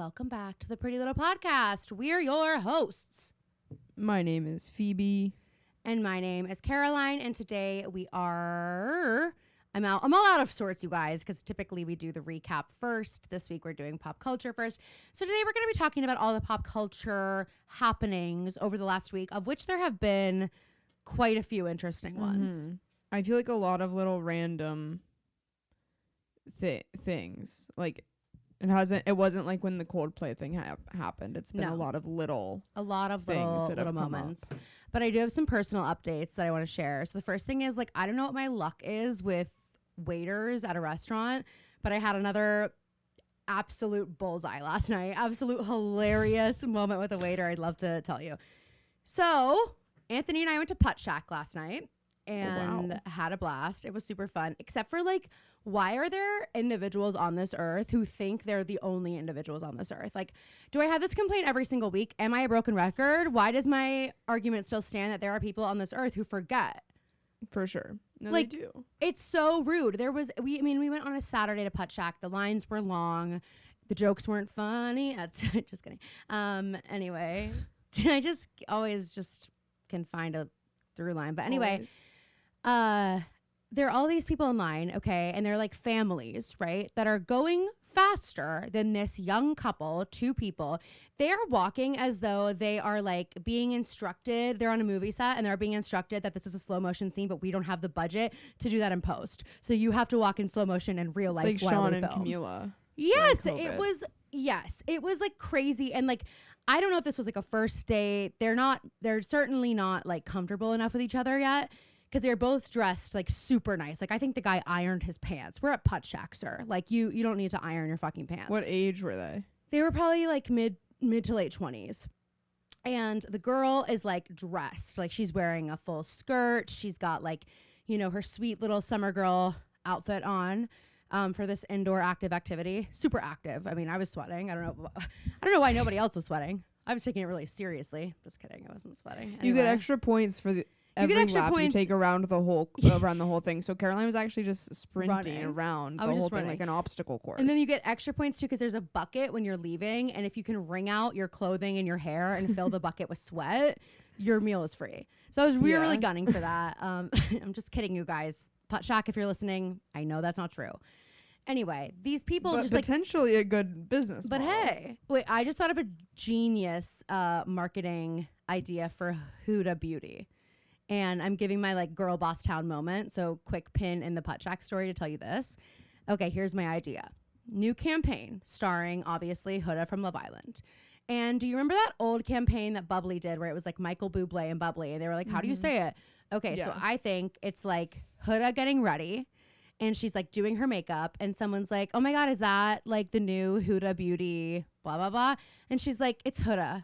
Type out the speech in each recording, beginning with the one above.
welcome back to the Pretty Little Podcast. We're your hosts. My name is Phoebe. And my name is Caroline. And today I'm all out of sorts, you guys, because typically we do the recap first. This week we're doing pop culture first. So today we're going to be talking about all the pop culture happenings over the last week, of which there have been quite a few interesting ones. I feel like a lot of little random things. Like, it wasn't like when the Coldplay thing happened. It's been a lot of little moments. But I do have some personal updates that I want to share. So the first thing is, like, I don't know what my luck is with waiters at a restaurant, but I had another absolute bullseye last night. Absolute hilarious moment with a waiter I'd love to tell you. So Anthony and I went to Putt Shack last night and had a blast. It was super fun, except for, like, why are there individuals on this earth who think they're the only individuals on this earth? Like, do I have this complaint every single week? Am I a broken record? Why does my argument still stand that there are people on this earth who forget? For sure. No, like, they do. It's so rude. We went on a Saturday to Putt Shack. The lines were long. The jokes weren't funny. Just kidding. Anyway, I just always just can find a through line. But anyway, there are all these people in line, okay, and they're like families, right, that are going faster than this young couple, two people. They are walking as though they are, like, being instructed. They're on a movie set and they're being instructed that this is a slow motion scene, but we don't have the budget to do that in post. So you have to walk in slow motion in real life. Like while Sean we and film. Camila. Yes, it was like crazy. And, like, I don't know if this was like a first date. They're certainly not, like, comfortable enough with each other yet, because they're both dressed, like, super nice. Like, I think the guy ironed his pants. We're at Putt Shack, sir. Like, you don't need to iron your fucking pants. What age were they? They were probably, like, mid to late 20s. And the girl is, like, dressed. Like, she's wearing a full skirt. She's got, like, you know, her sweet little summer girl outfit on for this indoor active activity. Super active. I mean, I was sweating. I don't know why nobody else was sweating. I was taking it really seriously. Just kidding. I wasn't sweating. Anyway. You get extra points for every lap you take around the whole thing. So Caroline was actually just sprinting around the whole thing like an obstacle course. And then you get extra points too, because there's a bucket when you're leaving, and if you can wring out your clothing and your hair and fill the bucket with sweat, your meal is free. So we were really gunning for that. I'm just kidding, you guys. Putt Shack, if you're listening, I know that's not true. Anyway, these people but just potentially a good business But model. hey, wait, I just thought of a genius marketing idea for Huda Beauty. And I'm giving my, like, girl boss town moment. So quick pin in the Putt Shack story to tell you this. Okay, here's my idea. New campaign starring, obviously, Huda from Love Island. And do you remember that old campaign that Bubbly did where it was like Michael Bublé and Bubbly? And they were like, how do you say it? Okay, so I think it's like Huda getting ready. And she's, like, doing her makeup. And someone's like, oh, my God, is that, like, the new Huda Beauty, blah, blah, blah? And she's like, it's Huda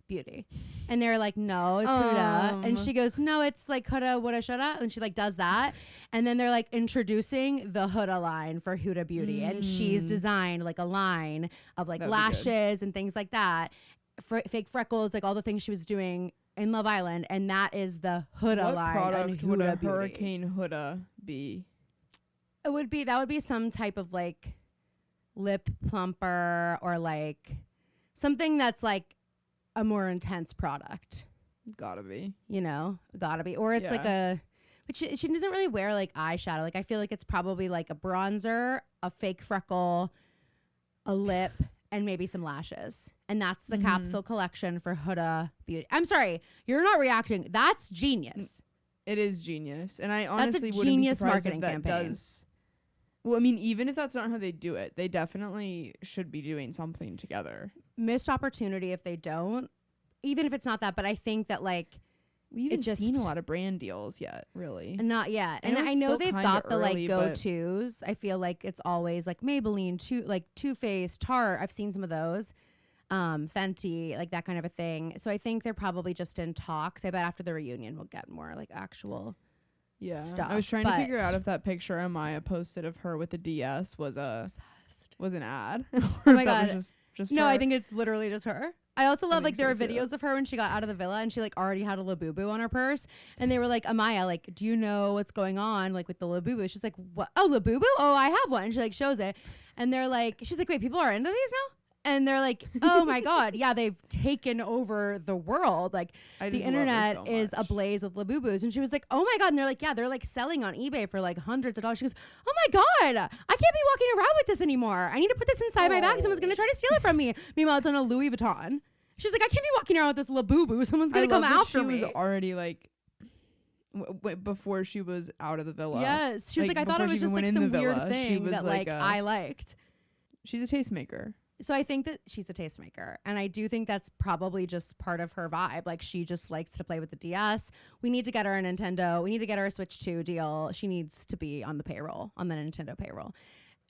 Beauty. And they're like, no, it's Huda. And she goes, no, it's like Huda, woulda, shoulda. And she, like, does that. And then they're, like, introducing the Huda line for Huda Beauty. And she's designed, like, a line of, like, lashes and things like that. Fake freckles, like, all the things she was doing in Love Island. And that is the Huda line. What product would a Beauty. Hurricane Huda be? That would be some type of, like, lip plumper or, like, something that's, like, a more intense product. Gotta be. You know? Gotta be. Or it's like but she doesn't really wear, like, eyeshadow. Like, I feel like it's probably, like, a bronzer, a fake freckle, a lip, and maybe some lashes. And that's the capsule collection for Huda Beauty. I'm sorry. You're not reacting. That's genius. It is genius. And I honestly that's a wouldn't genius be surprised marketing if that campaign. does. Well, I mean, even if that's not how they do it, they definitely should be doing something together. Missed opportunity if they don't, even if it's not that. But I think that, like, we haven't seen a lot of brand deals yet, really. Not yet. And I know they've got the, like, go-tos. I feel like it's always, like, Maybelline, Too Faced, Tarte. I've seen some of those. Fenty, like, that kind of a thing. So I think they're probably just in talks. I bet after the reunion we'll get more, like, actual stuff. I was trying to figure out if that picture Amaya posted of her with the DS was an ad. Oh my God. Just no, her. I think it's literally just her. I also love, like, there were videos of her when she got out of the villa and she, like, already had a Labubu on her purse. And they were like, Amaya, like, do you know what's going on, like, with the Labubu? She's like, what? Oh, Labubu? Oh, I have one. And she, like, shows it. And they're like, she's like, wait, people are into these now? And they're like, oh my God, yeah, they've taken over the world. Like the internet is ablaze with Labubus. And she was like, oh my God. And they're like, yeah, they're like selling on eBay for like hundreds of dollars. She goes, oh my God, I can't be walking around with this anymore. I need to put this inside my bag. Someone's going to try to steal it from me. Meanwhile, it's on a Louis Vuitton. She's like, I can't be walking around with this Labubu. Someone's going to come after me. She was already like, before she was out of the villa. Yes. She was like I thought it was just like some weird thing that like I liked. She's a tastemaker. So I think that she's a tastemaker, and I do think that's probably just part of her vibe. Like she just likes to play with the DS. We need to get her a Nintendo. We need to get her a Switch 2 deal. She needs to be on the payroll, on the Nintendo payroll.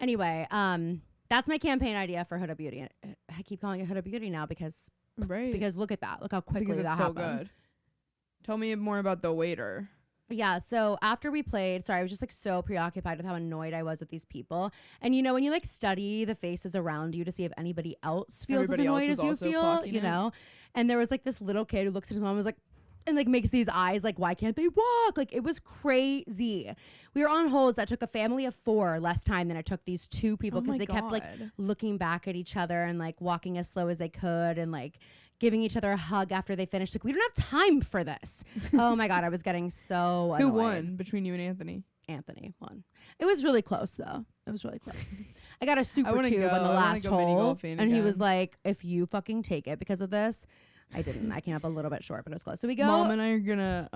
Anyway, that's my campaign idea for Huda Beauty. I keep calling it Huda Beauty now because look at that. Look how quickly that happened. So good. Tell me more about the waiter. Yeah, so after we played, I was just like so preoccupied with how annoyed I was with these people. And you know, when you like study the faces around you to see if anybody else feels as annoyed as you feel, you know? And there was like this little kid who looks at his mom and was like, and like makes these eyes like, why can't they walk? Like it was crazy. We were on holes that took a family of 4 less time than it took these 2 people because they kept like looking back at each other and like walking as slow as they could and like giving each other a hug after they finished. Like, we don't have time for this. Oh my God, I was getting so annoyed. Who won between you and Anthony? Anthony won. It was really close though. It was really close. I got a super tube on the last hole, and he was like, if you fucking take it because of this. I didn't. I came up a little bit short, but it was close. So we go. Mom and I are gonna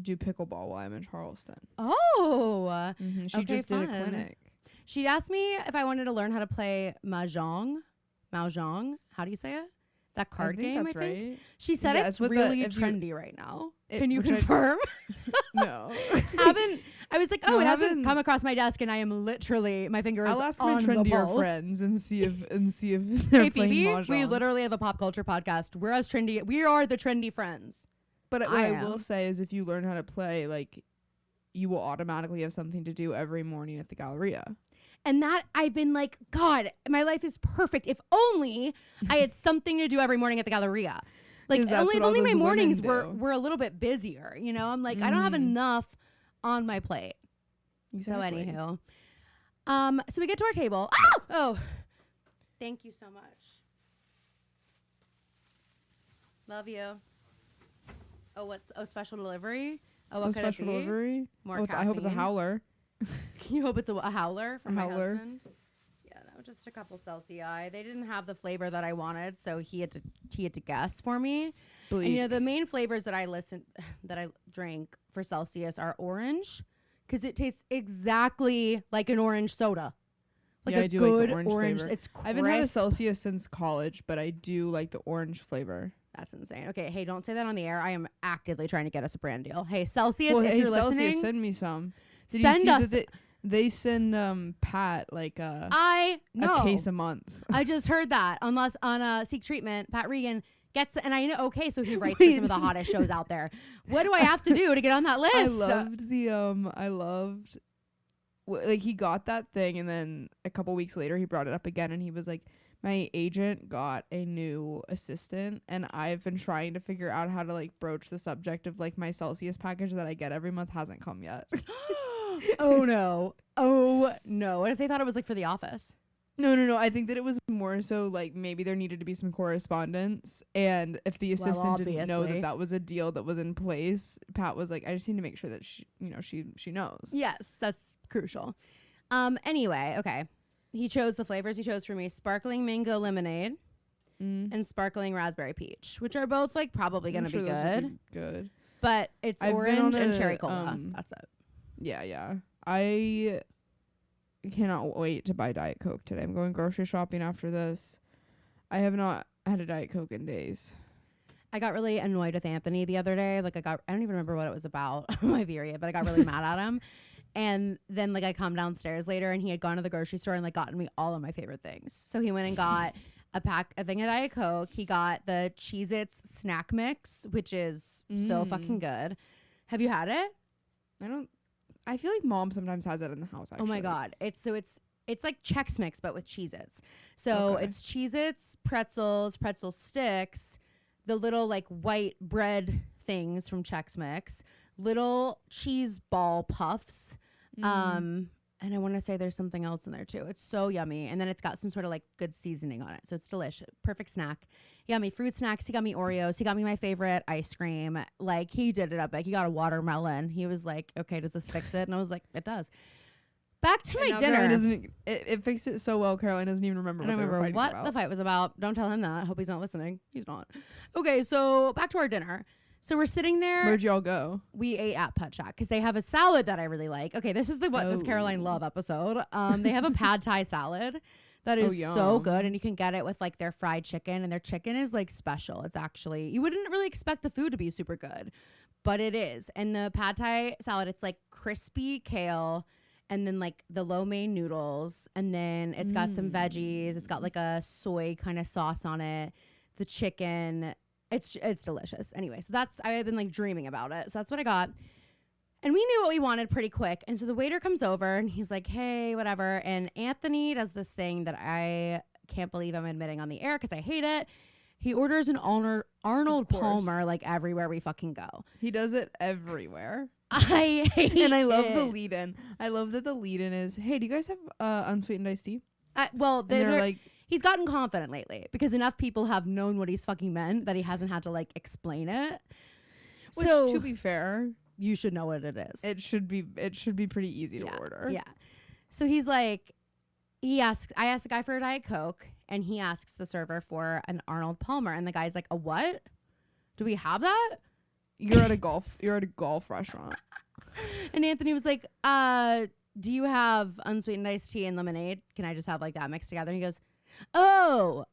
do pickleball while I'm in Charleston. Oh. She just did a clinic. She asked me if I wanted to learn how to play mahjong. How do you say it? Is that card game? That's right. She said it's really trendy right now. Can you confirm? No. I was like, it hasn't come across my desk, and I am literally my finger is on the pulse. I'll ask my trendier friends and see if they're hey, playing Phoebe, mahjong. We literally have a pop culture podcast. We're as trendy. We are the trendy friends. But what I will say is, if you learn how to play, like, you will automatically have something to do every morning at the Galleria. And that I've been like, God, my life is perfect. If only I had something to do every morning at the Galleria. Like, if only my mornings were a little bit busier. You know, I'm like, I don't have enough on my plate. Exactly. So anywho, so we get to our table. Oh, thank you so much. Love you. Special delivery? Oh, what special delivery? More I hope it's a howler. You hope it's a howler from my husband? Yeah, no, just a couple Celsius. They didn't have the flavor that I wanted, so he had to guess for me. Bleak. And you know, the main flavors that I drink for Celsius are orange, because it tastes exactly like an orange soda. Like I do good like the orange flavor. It's crisp. I haven't had a Celsius since college, but I do like the orange flavor. That's insane. Okay, hey, don't say that on the air. I am actively trying to get us a brand deal. Hey, Celsius, if you're listening, send me some. Send us. They send Pat like a case a month. I just heard that on Seek Treatment, Pat Regan gets and I know. Okay, so he writes for some of the hottest shows out there. What do I have to do to get on that list? I loved like he got that thing, and then a couple weeks later he brought it up again, and he was like, my agent got a new assistant, and I've been trying to figure out how to like broach the subject of like my Celsius package that I get every month hasn't come yet. Oh no. What if they thought it was like for the office? No. I think that it was more so like maybe there needed to be some correspondence, and if the assistant didn't know that was a deal that was in place, Pat was like, I just need to make sure that she knows. Yes, that's crucial. Anyway, okay. He chose the flavors. He chose for me sparkling mango lemonade and sparkling raspberry peach, which are both like probably going to be good. But it's orange and cherry cola. That's it. Yeah. I cannot wait to buy Diet Coke today. I'm going grocery shopping after this. I have not had a Diet Coke in days. I got really annoyed with Anthony the other day. Like I don't even remember what it was about my period, but I got really mad at him. And then like I come downstairs later, and he had gone to the grocery store and like gotten me all of my favorite things. So he went and got a thing of Diet Coke. He got the Cheez-Its snack mix, which is so fucking good. Have you had it? I feel like Mom sometimes has it in the house, actually. Oh my God. It's like Chex Mix, but with Cheez-Its. So it's Cheez-Its, pretzels, pretzel sticks, the little like white bread things from Chex Mix, little cheese ball puffs, And I want to say there's something else in there too. It's so yummy. And then it's got some sort of like good seasoning on it. So it's delicious. Perfect snack. Yummy fruit snacks. He got me Oreos. He got me my favorite ice cream. Like he did it up. Like he got a watermelon. He was like, okay, does this fix it? And I was like, it does. Back to my dinner. It fixed it so well. Caroline doesn't even remember. I don't remember what the fight was about. Don't tell him that. Hope he's not listening. He's not. Okay, so back to our dinner. So we're sitting there. Where'd y'all go? We ate at Put Shack because they have a salad that I really like. Okay, this is the What Does Caroline Love episode. They have a pad thai salad that is so good, and you can get it with like their fried chicken, and their chicken is like special. It's actually, you wouldn't really expect the food to be super good, but it is. And the pad thai salad, it's like crispy kale, and then like the lo mein noodles, and then it's got some veggies. It's got like a soy kind of sauce on it. The chicken. It's delicious. Anyway, so I've been like dreaming about it. So that's what I got. And we knew what we wanted pretty quick. And so the waiter comes over and he's like, hey, whatever. And Anthony does this thing that I can't believe I'm admitting on the air because I hate it. He orders an Arnold Palmer like everywhere we fucking go. He does it everywhere. I hate it. And I love the lead in. I love that the lead in is, hey, do you guys have unsweetened iced tea? Well, they're like, he's gotten confident lately because enough people have known what he's fucking meant that he hasn't had to like explain it. Which, so to be fair, you should know what it is. It should be pretty easy to order. Yeah. So he's like, I asked the guy for a Diet Coke, and he asks the server for an Arnold Palmer, and the guy's like, a what? Do we have that? You're at a golf restaurant. And Anthony was like, do you have unsweetened iced tea and lemonade? Can I just have like that mixed together? And he goes, oh,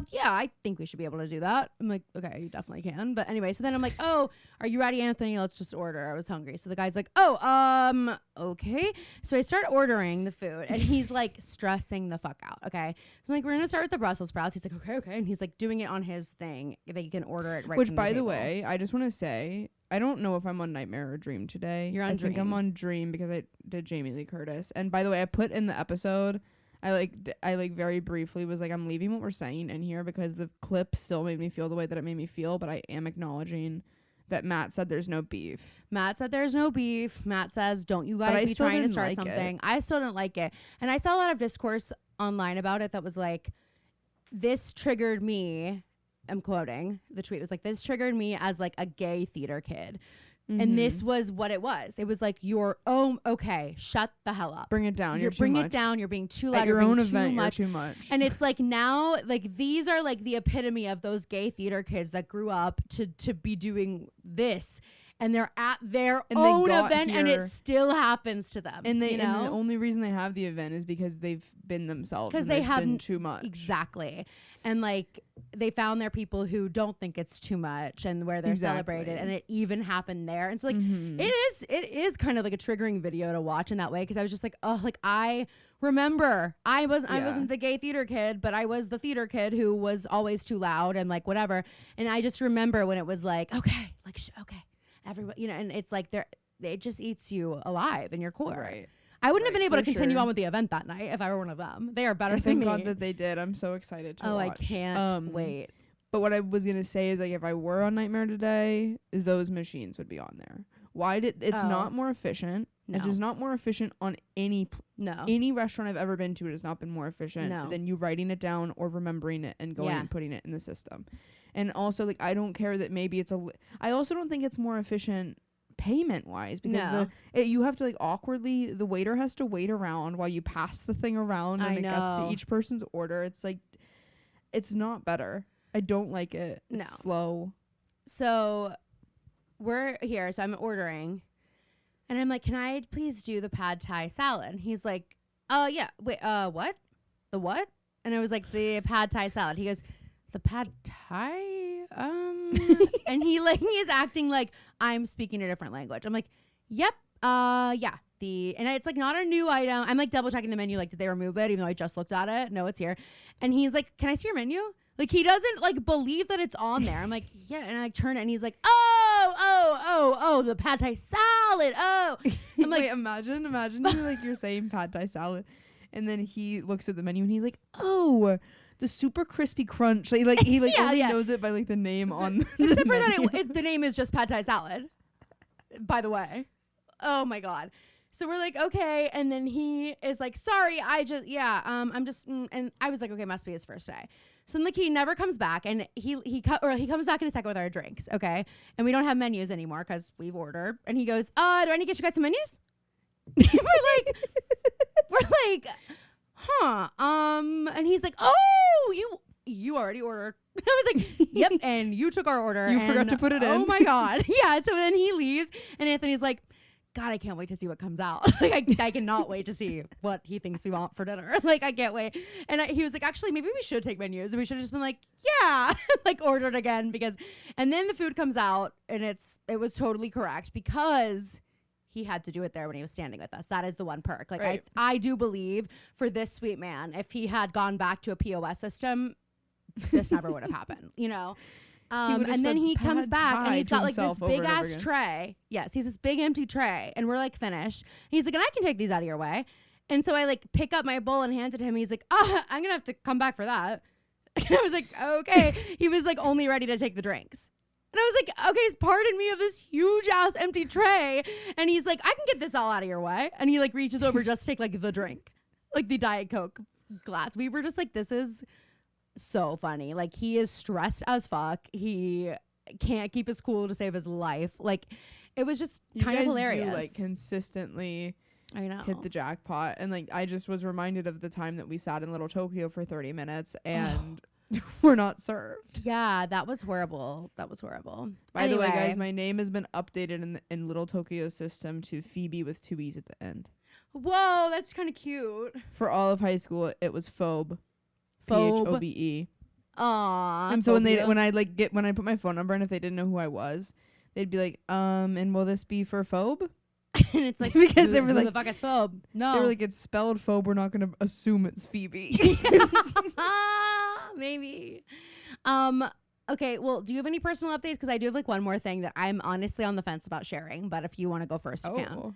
yeah, I think we should be able to do that. I'm like, okay, you definitely can. But anyway, so then I'm like, oh, are you ready, Anthony? Let's just order. I was hungry. So the guy's like, oh, okay. So I start ordering the food, and he's like stressing the fuck out. Okay. So I'm like, we're going to start with the Brussels sprouts. He's like, okay. And he's like doing it on his thing that you can order it right Which, from by the the way, I just want to say, I don't know if I'm on Nightmare or Dream today. You're on Dream. I think I'm on Dream because I did Jamie Lee Curtis. And by the way, I put in the episode, I very briefly was like, I'm leaving what we're saying in here because the clip still made me feel the way that it made me feel, but I am acknowledging that Matt said there's no beef. Matt says, don't you guys be trying to start something. I still didn't like it. And I saw a lot of discourse online about it that was like, this triggered me. I'm quoting the tweet. It was like, this triggered me as like a gay theater kid. Mm-hmm. And this was what it was. It was like, okay, shut the hell up. Bring it down. You're being too loud. At your own event, you're too much. And it's like now, like these are like the epitome of those gay theater kids that grew up to be doing this. And they're at their own event, and it still happens to them. And and the only reason they have the event is because they've been themselves. Because they have been too much. Exactly. And like they found their people who don't think it's too much, and where they're celebrated, and it even happened there. And so like it is kind of like a triggering video to watch in that way, because I was just like, oh, like I remember I wasn't the gay theater kid, but I was the theater kid who was always too loud and like whatever. And I just remember when it was like, okay, like okay. Everybody, you know, and it's like it just eats you alive in your core. Right. I wouldn't have been able to continue on with the event that night if I were one of them. They are better than me. Thank God that they did. I'm so excited to watch. I can't wait. But what I was gonna say is, like, if I were on Nightmare today, those machines would be on there. It's not more efficient. No. It is not more efficient on any restaurant I've ever been to. It has not been more efficient than you writing it down or remembering it and going and putting it in the system. And also, like, I don't care that maybe I also don't think it's more efficient payment wise, because you have to like awkwardly, the waiter has to wait around while you pass the thing around and it gets to each person's order. It's like, it's not better. I don't like it. It's slow. So we're here. So I'm ordering and I'm like, can I please do the pad thai salad? And he's like, oh yeah. Wait, what? The what? And I was like, the pad thai salad. He goes, the pad thai? And he is acting like I'm speaking a different language. I'm like, yep, yeah. And it's like not a new item. I'm like double checking the menu, like, did they remove it? Even though I just looked at it. No, it's here. And he's like, can I see your menu? Like, he doesn't like believe that it's on there. I'm like, yeah. And I turn it and he's like, oh, the pad thai salad. Oh, I'm like, wait, imagine you like you're saying pad thai salad, and then he looks at the menu and he's like, oh, the super crispy crunch. Like he like only knows it by like the name on the except for menu. that the name is just pad thai salad, by the way. Oh my God. So we're like, okay. And then he is like, sorry, I'm just, and I was like, okay, must be his first day. So then like he never comes back, and he comes back in a second with our drinks, okay? And we don't have menus anymore because we've ordered. And he goes, do I need to get you guys some menus? we're like, huh? And he's like, oh, you already ordered. I was like, yep. And you took our order. You forgot to put it in. Oh my God. Yeah. So then he leaves, and Anthony's like, God, I can't wait to see what comes out. Like, I cannot wait to see what he thinks we want for dinner. Like, I can't wait. And he was like, actually, maybe we should take menus. And we should have just been like, yeah, like ordered again and then the food comes out, and it was totally correct because he had to do it there when he was standing with us. That is the one perk. Like, right. I do believe for this sweet man, if he had gone back to a POS system, this never would have happened, you know? And then he comes back, and he's got like this big ass tray. Yes, he's this big empty tray, and we're like finished. And he's like, and I can take these out of your way. And so I like pick up my bowl and hand it to him. He's like, I'm gonna have to come back for that. And I was like, okay. He was like only ready to take the drinks. And I was like, okay, pardon me of this huge ass empty tray. And he's like, I can get this all out of your way. And he like reaches over just to take like the drink, like the Diet Coke glass. We were just like, this is so funny. Like, he is stressed as fuck. He can't keep his cool to save his life. Like, it was just kind of hilarious. Do, like, consistently I know hit the jackpot. And like, I just was reminded of the time that we sat in Little Tokyo for 30 minutes and we're not served. Yeah, that was horrible. By the way, guys, my name has been updated in Little Tokyo's system to Phoebe with 2 E's at the end. Whoa, that's kind of cute. For all of high school, it was Phobe. Phobe. Aww. And so when I put my phone number, and if they didn't know who I was, they'd be like, and will this be for Phobe? And it's like, because they were like, who the fuck is Phobe? No. They were like, it's spelled Phobe. We're not going to assume it's Phoebe. Maybe. Okay, well, do you have any personal updates? Because I do have like one more thing that I'm honestly on the fence about sharing, but if you want to go first, you can.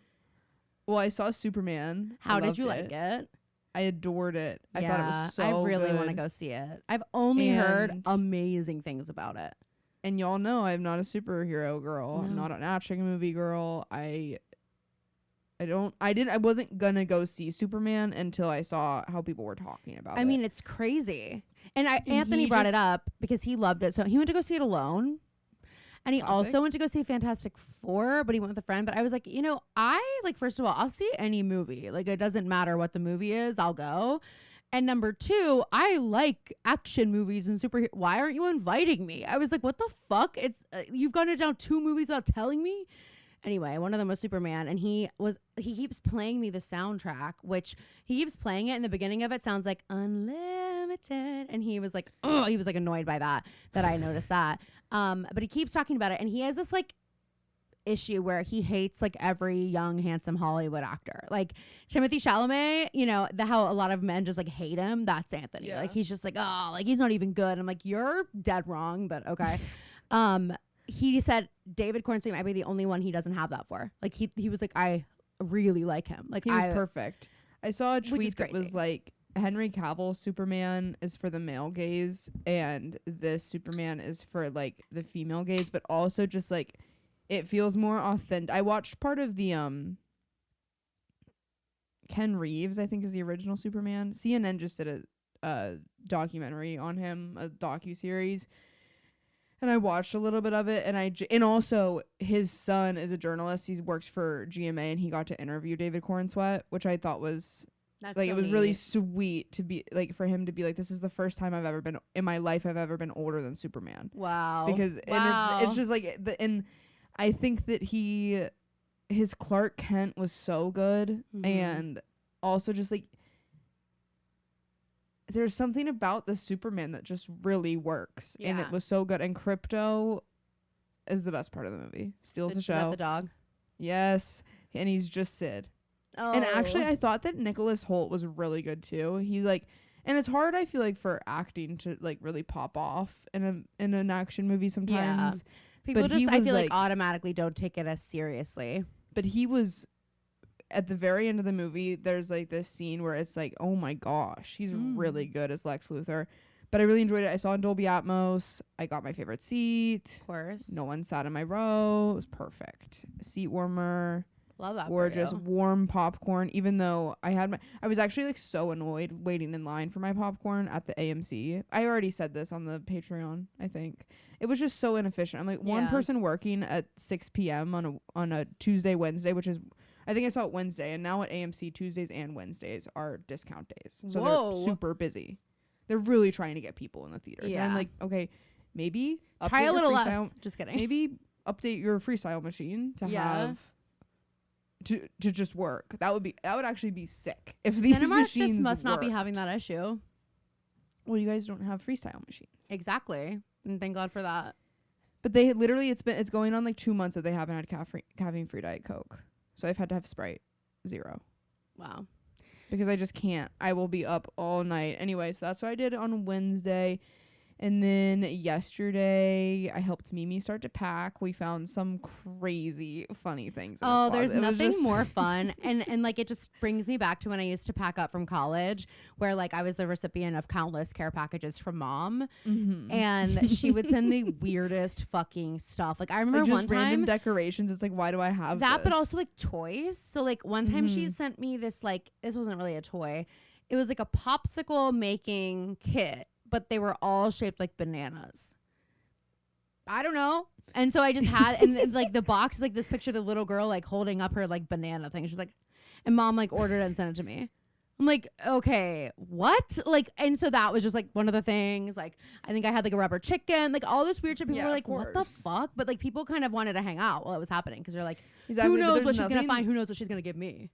Well, I saw Superman. How did you like it? I adored it. I thought it was so I really want to good. go see it. I've only heard amazing things about it. And y'all know I'm not a superhero girl. No. I'm not an action movie girl. I wasn't gonna go see Superman until I saw how people were talking about it. I mean, it's crazy. And Anthony brought it up because he loved it. So he went to go see it alone. And he also went to go see Fantastic Four, but he went with a friend. But I was like, first of all, I'll see any movie. Like, it doesn't matter what the movie is, I'll go. And number two, I like action movies and superhero. Why aren't you inviting me? I was like, what the fuck? It's you've gone down 2 movies without telling me? Anyway, one of them was Superman, and he keeps playing me the soundtrack, which he keeps playing it, and the beginning of it sounds like Unlimited, and he was like, oh, he was like annoyed by that I noticed that. But he keeps talking about it, and he has this like issue where he hates like every young handsome Hollywood actor, like Timothée Chalamet. You know how a lot of men just like hate him. That's Anthony. Yeah. Like, he's just like, oh, like he's not even good. I'm like, you're dead wrong, but okay. He said David Cornsey might be the only one he doesn't have that for. Like, he was like, I really like him. Like, he was perfect. I saw a tweet that was like, Henry Cavill's Superman is for the male gaze, and this Superman is for like the female gaze, but also just like it feels more authentic. I watched part of the Ken Reeves, I think, is the original Superman. CNN just did a documentary on him, a docuseries. And I watched a little bit of it, and also his son is a journalist. He works for GMA, and he got to interview David Cornsweet, which I thought was it was really sweet to be like, for him to be like, this is the first time I've ever been in my life been older than Superman. Wow. Because and it's just like and I think that his Clark Kent was so good, and also just like, there's something about the Superman that just really works, and it was so good. And Krypto is the best part of the movie. Steals the show. Is that the dog? Yes, and he's just Sid. Oh. And actually, I thought that Nicholas Hoult was really good too. He like, and it's hard, I feel like, for acting to like really pop off in an action movie sometimes. Yeah. People just, I feel like automatically don't take it as seriously. But he was. At the very end of the movie, there's like this scene where it's like, oh my gosh, he's really good as Lex Luthor. But I really enjoyed it. I saw it in Dolby Atmos. I got my favorite seat. Of course. No one sat in my row. It was perfect. Seat warmer. Love that. gorgeous For you. warm popcorn. Even though I was actually like so annoyed waiting in line for my popcorn at the AMC. I already said this on the Patreon, I think. It was just so inefficient. I'm like one person working at 6 p.m. on a Tuesday, Wednesday, which is, I think I saw it Wednesday, and now at AMC Tuesdays and Wednesdays are discount days. So they're super busy. They're really trying to get people in the theaters. Yeah. And I'm like, okay, maybe try a little less. Just kidding. Maybe update your freestyle machine to have to just work. That would actually be sick. If these Cinemark machines just must not be worked. having that issue. Well, you guys don't have freestyle machines. Exactly. And thank God for that. But they literally it's going on like 2 months that they haven't had caffeine free Diet Coke. So I've had to have Sprite 0. Wow. Because I just can't. I will be up all night. Anyway, so that's what I did on Wednesday. And then yesterday, I helped Mimi start to pack. We found some crazy funny things. Oh, there's nothing more fun. And like, it just brings me back to when I used to pack up from college, where like I was the recipient of countless care packages from mom. Mm-hmm. And she would send the weirdest fucking stuff. Like I remember like one just random time decorations. It's like, why do I have that? this? But also like toys. So like one time she sent me this, like, this wasn't really a toy. It was like a popsicle making kit, but they were all shaped like bananas. I don't know. And so I just had, and like the box is like this picture of the little girl like holding up her like banana thing. She's like, and mom like ordered it and sent it to me. I'm like, okay, what? Like, and so that was just like one of the things. Like, I think I had like a rubber chicken, like all this weird shit. People were like, what the fuck? But like people kind of wanted to hang out while it was happening, because they're like, who knows what she's going to find? Who knows what she's going to give me?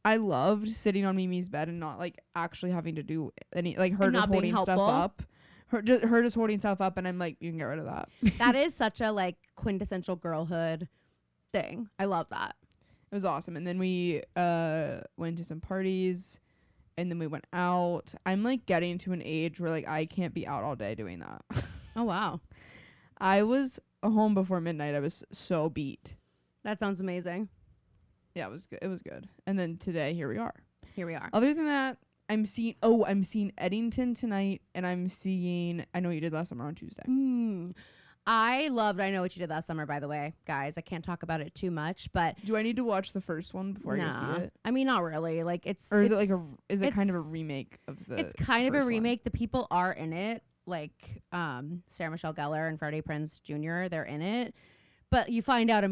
I loved sitting on Mimi's bed and not like actually having to do any, like her just holding stuff up. Her just holding stuff up, and I'm like, you can get rid of that. That is such a like quintessential girlhood thing. I love that. It was awesome. And then we went to some parties, and then we went out. I'm like getting to an age where like I can't be out all day doing that. Oh wow. I was home before midnight. I was so beat. That sounds amazing. Yeah, it was good. It was good. And then today, here we are. Here we are. Other than that, I'm seeing Eddington tonight, and I'm seeing I Know What You Did Last Summer on Tuesday. I loved I Know What You Did Last Summer, by the way, guys. I can't talk about it too much, but do I need to watch the first one before I go see it? I mean, not really. Like it's, or is it like is it kind of a remake of the? It's kind of a remake. One. The people are in it, like Sarah Michelle Gellar and Freddie Prinze Jr. They're in it, but you find out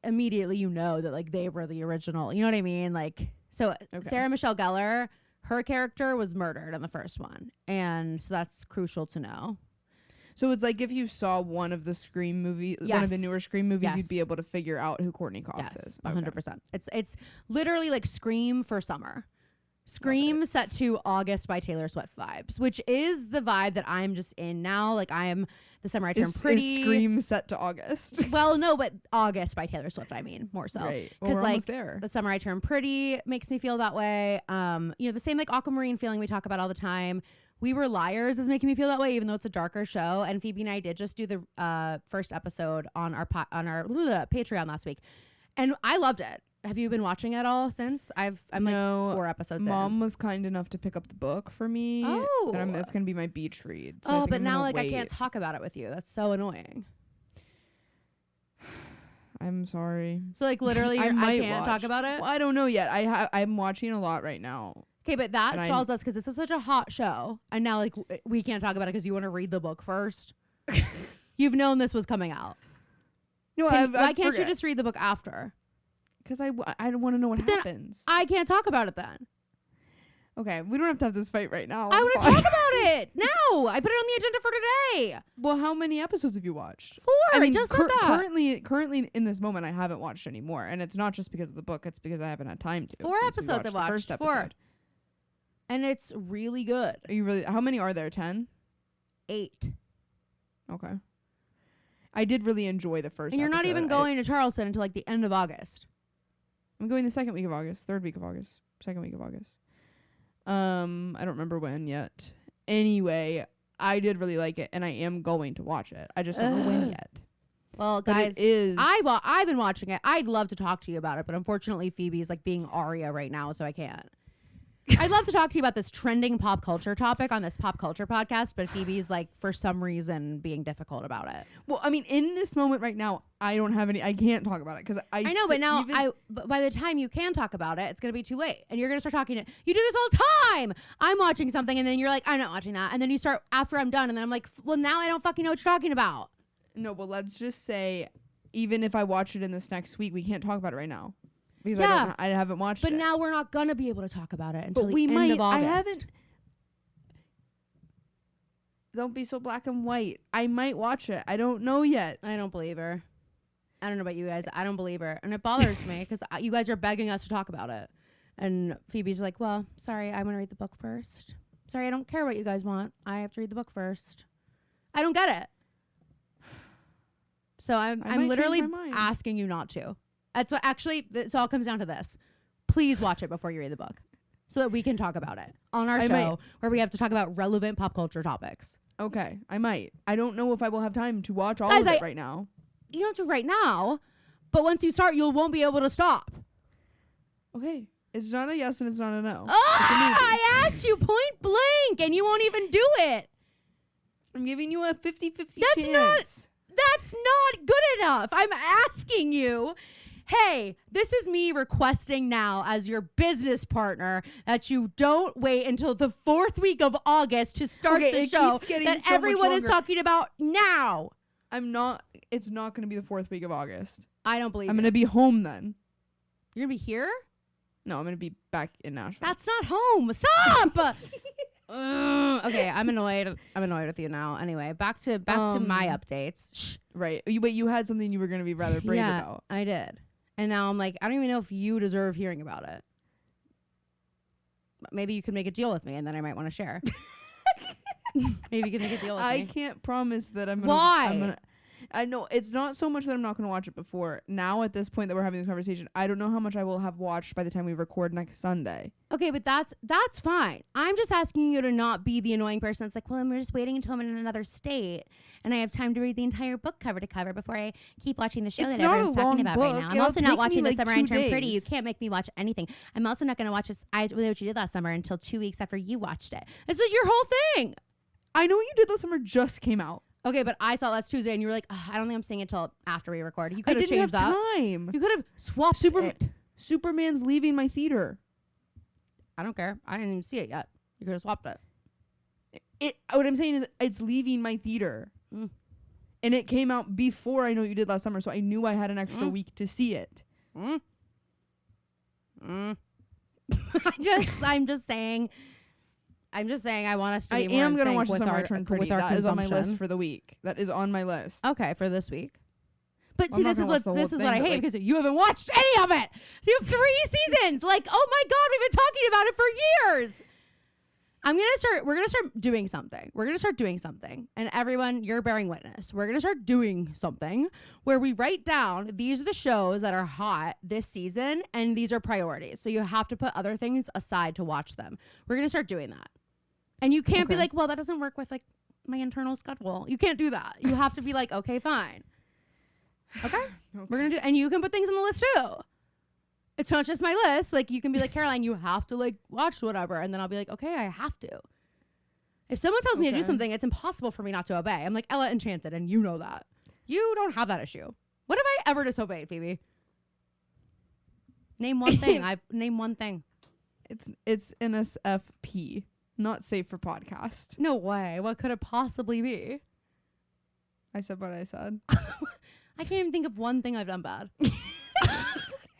immediately, you know that like they were the original. You know what I mean? Like so, Sarah Michelle Gellar, her character was murdered in the first one, and so that's crucial to know. So it's like if you saw one of the Scream movies, one of the newer Scream movies, you'd be able to figure out who Courtney Cox is. 100%. It's literally like Scream for summer. Scream set to August by Taylor Swift vibes, which is the vibe that I'm just in now. Like I am the summer I turn pretty. Is Scream set to August? Well, no, but August by Taylor Swift, I mean, more so. Right. Well, we're almost there. The summer I turn pretty makes me feel that way. The same like Aquamarine feeling we talk about all the time. We Were Liars is making me feel that way, even though it's a darker show. And Phoebe and I did just do the first episode on our Patreon last week, and I loved it. Have you been watching it all since? I'm like 4 episodes Mom in. was kind enough to pick up the book for me. Oh. And that's going to be my beach read. So but now like I can't talk about it with you. That's so annoying. I'm sorry. So like literally I can't talk about it? Well, I don't know yet. I'm watching a lot right now. Okay, but that stalls us because this is such a hot show. And now like we can't talk about it because you want to read the book first. You've known this was coming out. No, why can't you just read the book after? Because I don't want to know what happens. I can't talk about it then. Okay, we don't have to have this fight right now. I want to talk about it now. I put it on the agenda for today. Well, how many episodes have you watched? 4. I mean, just said that. Currently in this moment, I haven't watched any more, and it's not just because of the book. It's because I haven't had time to. 4 episodes I've watched. First 4, episode. and it's really good. Are you really? How many are there? 10? 8. Okay. I did really enjoy the first. And you're not even going to Charleston until like the end of August. I'm going the 2nd week of August, 3rd week of August, 2nd week of August. I don't remember when yet. Anyway, I did really like it, and I am going to watch it. I just don't know when yet. Well, guys, I've been watching it. I'd love to talk to you about it, but unfortunately, Phoebe's like being Aria right now, so I can't. I'd love to talk to you about this trending pop culture topic on this pop culture podcast, but Phoebe's like, for some reason, being difficult about it. Well, I mean, in this moment right now, I can't talk about it because I know, but now but by the time you can talk about it, it's going to be too late. And you're going to start talking you do this all the time. I'm watching something and then you're like, I'm not watching that. And then you start after I'm done and then I'm like, well, now I don't fucking know what you're talking about. No, but let's just say, even if I watch it in this next week, we can't talk about it right now. Because I haven't watched it. But now we're not going to be able to talk about it until but the end of August. I haven't. Don't be so black and white. I might watch it. I don't know yet. I don't believe her. I don't know about you guys. I don't believe her. And it bothers me because you guys are begging us to talk about it. And Phoebe's like, well, sorry, I want to read the book first. Sorry, I don't care what you guys want. I have to read the book first. I don't get it. So I'm literally asking you not to. That's what actually, this all comes down to this. Please watch it before you read the book so that we can talk about it on our show where we have to talk about relevant pop culture topics. Okay, I might. I don't know if I will have time to watch all of it right now. You don't have to right now, but once you start, you won't be able to stop. Okay. It's not a yes and it's not a no. I asked you point blank and you won't even do it. I'm giving you a 50-50 chance. That's not good enough. I'm asking you. Hey, this is me requesting now as your business partner that you don't wait until the 4th week of August to start the show that so everyone is talking about now. It's not going to be the 4th week of August. I don't believe I'm going to be home then. You're going to be here? No, I'm going to be back in Nashville. That's not home. Stop. Okay, I'm annoyed. I'm annoyed with you now. Anyway, back to my updates. Shh. Right. You had something you were going to be rather brave about. I did. And now I'm like, I don't even know if you deserve hearing about it. Maybe you could make a deal with me and then I might want to share. Maybe you could make a deal with me. I can't promise that I'm going to. Why? I know it's not so much that I'm not going to watch it before. Now at this point that we're having this conversation, I don't know how much I will have watched by the time we record next Sunday. Okay, but that's fine. I'm just asking you to not be the annoying person that's like, well, I'm just waiting until I'm in another state and I have time to read the entire book cover to cover before I keep watching the show that everyone's talking about right now. I'm also not watching The Summer I Turned Pretty. You can't make me watch anything. I'm also not going to watch this I Know What You Did Last Summer until 2 weeks after you watched it. This is your whole thing. I Know What You Did Last Summer just came out. Okay, but I saw it last Tuesday, and you were like, I don't think I'm seeing it until after we record. You could have changed that. I didn't have time. You could have swapped it. Superman's leaving my theater. I don't care. I didn't even see it yet. You could have swapped it. What I'm saying is it's leaving my theater. Mm. And it came out before I Know What You Did Last Summer, so I knew I had an extra week to see it. I'm just saying I want us to be more in sync with our consumption. I am going to watch The Summer I Turned Pretty. That is on my list for the week. That is on my list. Okay, for this week. But see, this is what I hate because you haven't watched any of it. So you have 3 seasons. Like, oh my God, we've been talking about it for years. We're going to start doing something. We're going to start doing something. And everyone, you're bearing witness. We're going to start doing something where we write down, these are the shows that are hot this season, and these are priorities. So you have to put other things aside to watch them. We're going to start doing that. And you can't be like, well, that doesn't work with like my internal schedule. You can't do that. You have to be like, okay, fine. Okay? We're going to do, and you can put things on the list too. It's not just my list. Like, you can be like, Caroline, you have to like watch whatever. And then I'll be like, okay, I have to. If someone tells me to do something, it's impossible for me not to obey. I'm like Ella Enchanted, and you know that. You don't have that issue. What have I ever disobeyed, Phoebe? Name one thing. Name one thing. It's NSFP. Not safe for podcast. No way. What could it possibly be? I said what I said. I can't even think of one thing I've done bad. I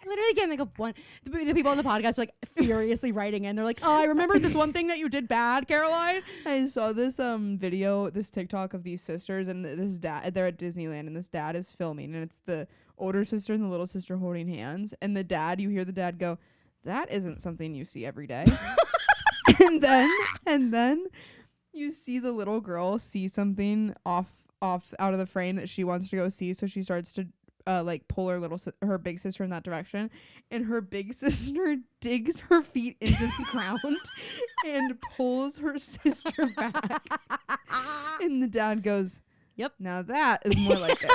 literally can't think of one. The people on the podcast are like furiously writing in. They're like, oh, I remember this one thing that you did bad, Caroline. I saw this video, this TikTok of these sisters, and this dad, they're at Disneyland, and this dad is filming, and it's the older sister and the little sister holding hands. And the dad, you hear the dad go, that isn't something you see every day. and then you see the little girl see something off out of the frame that she wants to go see, so she starts to like pull her big sister in that direction, and her big sister digs her feet into the ground and pulls her sister back. And the dad goes, yep, now that is more like it.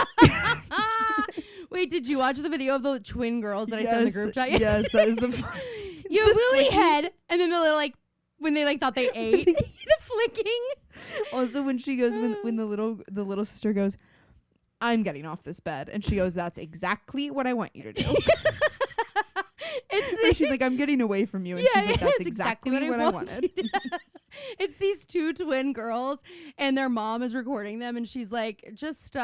Wait, did you watch the video of the twin girls that I sent in the group chat? Yes, that is the You booty head. And then the little like when they like thought they ate. The flicking. Also, when she goes, when the little sister goes, I'm getting off this bed, and she goes, that's exactly what I want you to do. She's like, I'm getting away from you, and she's like, that's exactly what I wanted. It's these two twin girls, and their mom is recording them, and she's like, just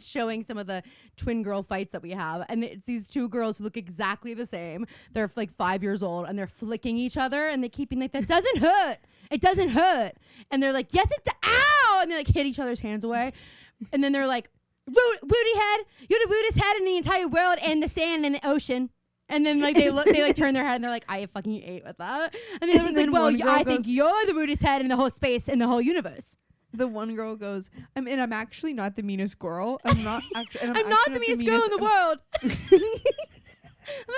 showing some of the twin girl fights that we have, and it's these two girls who look exactly the same. They're like 5 years old, and they're flicking each other, and they keep being like, that doesn't hurt. It doesn't hurt. And they're like, yes, it does. Ow! And they like hit each other's hands away. And then they're like, booty head, you're the rudest head in the entire world and the sand and the ocean. And then like they like turn their head and they're like, I fucking ate with that. And the other one's like, well, I think you're the rudest head in the whole space in the whole universe. The one girl goes, I'm actually not the meanest girl. I'm not actually. I'm not the meanest girl in the world. I'm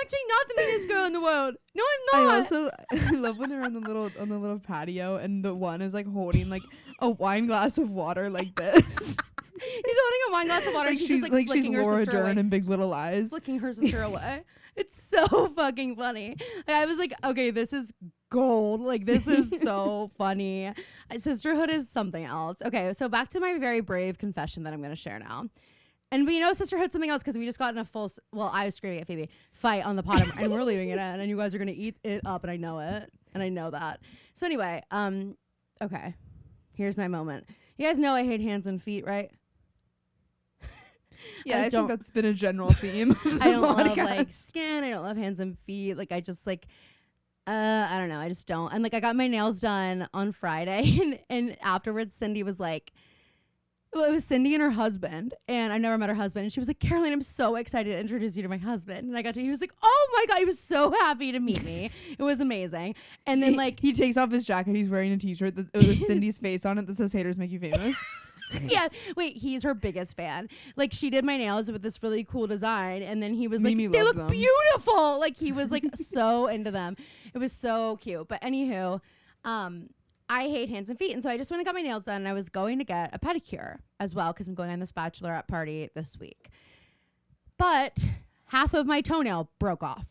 actually not the meanest girl in the world. No, I'm not. I love when they're on the little patio and the one is like holding like a wine glass of water like this. He's holding a wine glass of water. Like and she's just, like flicking she's her Laura sister Dern away. in Big Little Lies. Flicking her sister away. It's so fucking funny. Like, I was like, okay, this is gold. Like, this is so funny. Sisterhood is something else. Okay, so back to my very brave confession that I'm going to share now. And we know sisterhood's something else because we just got in a full, I was screaming at Phoebe, fight on the pot, and we're leaving it in, and you guys are going to eat it up, and I know it, and I know that. So anyway, okay, here's my moment. You guys know I hate hands and feet, right? Yeah, I think that's been a general theme. I don't love like skin. I don't love hands and feet. Like I just like, I don't know. I just don't. And like I got my nails done on Friday, and afterwards Cindy was like, well, it was Cindy and her husband, and I never met her husband. And she was like, Caroline, I'm so excited to introduce you to my husband. And he was like, oh my God, he was so happy to meet me. It was amazing. And then like he takes off his jacket. He's wearing a t-shirt with Cindy's face on it that says haters make you famous. Yeah, wait, he's her biggest fan. Like she did my nails with this really cool design, and then he was like, they look beautiful. Like he was like so into them. It was so cute. But anywho, I hate hands and feet, and so I just went and got my nails done, and I was going to get a pedicure as well because I'm going on this bachelorette party this week. But half of my toenail broke off.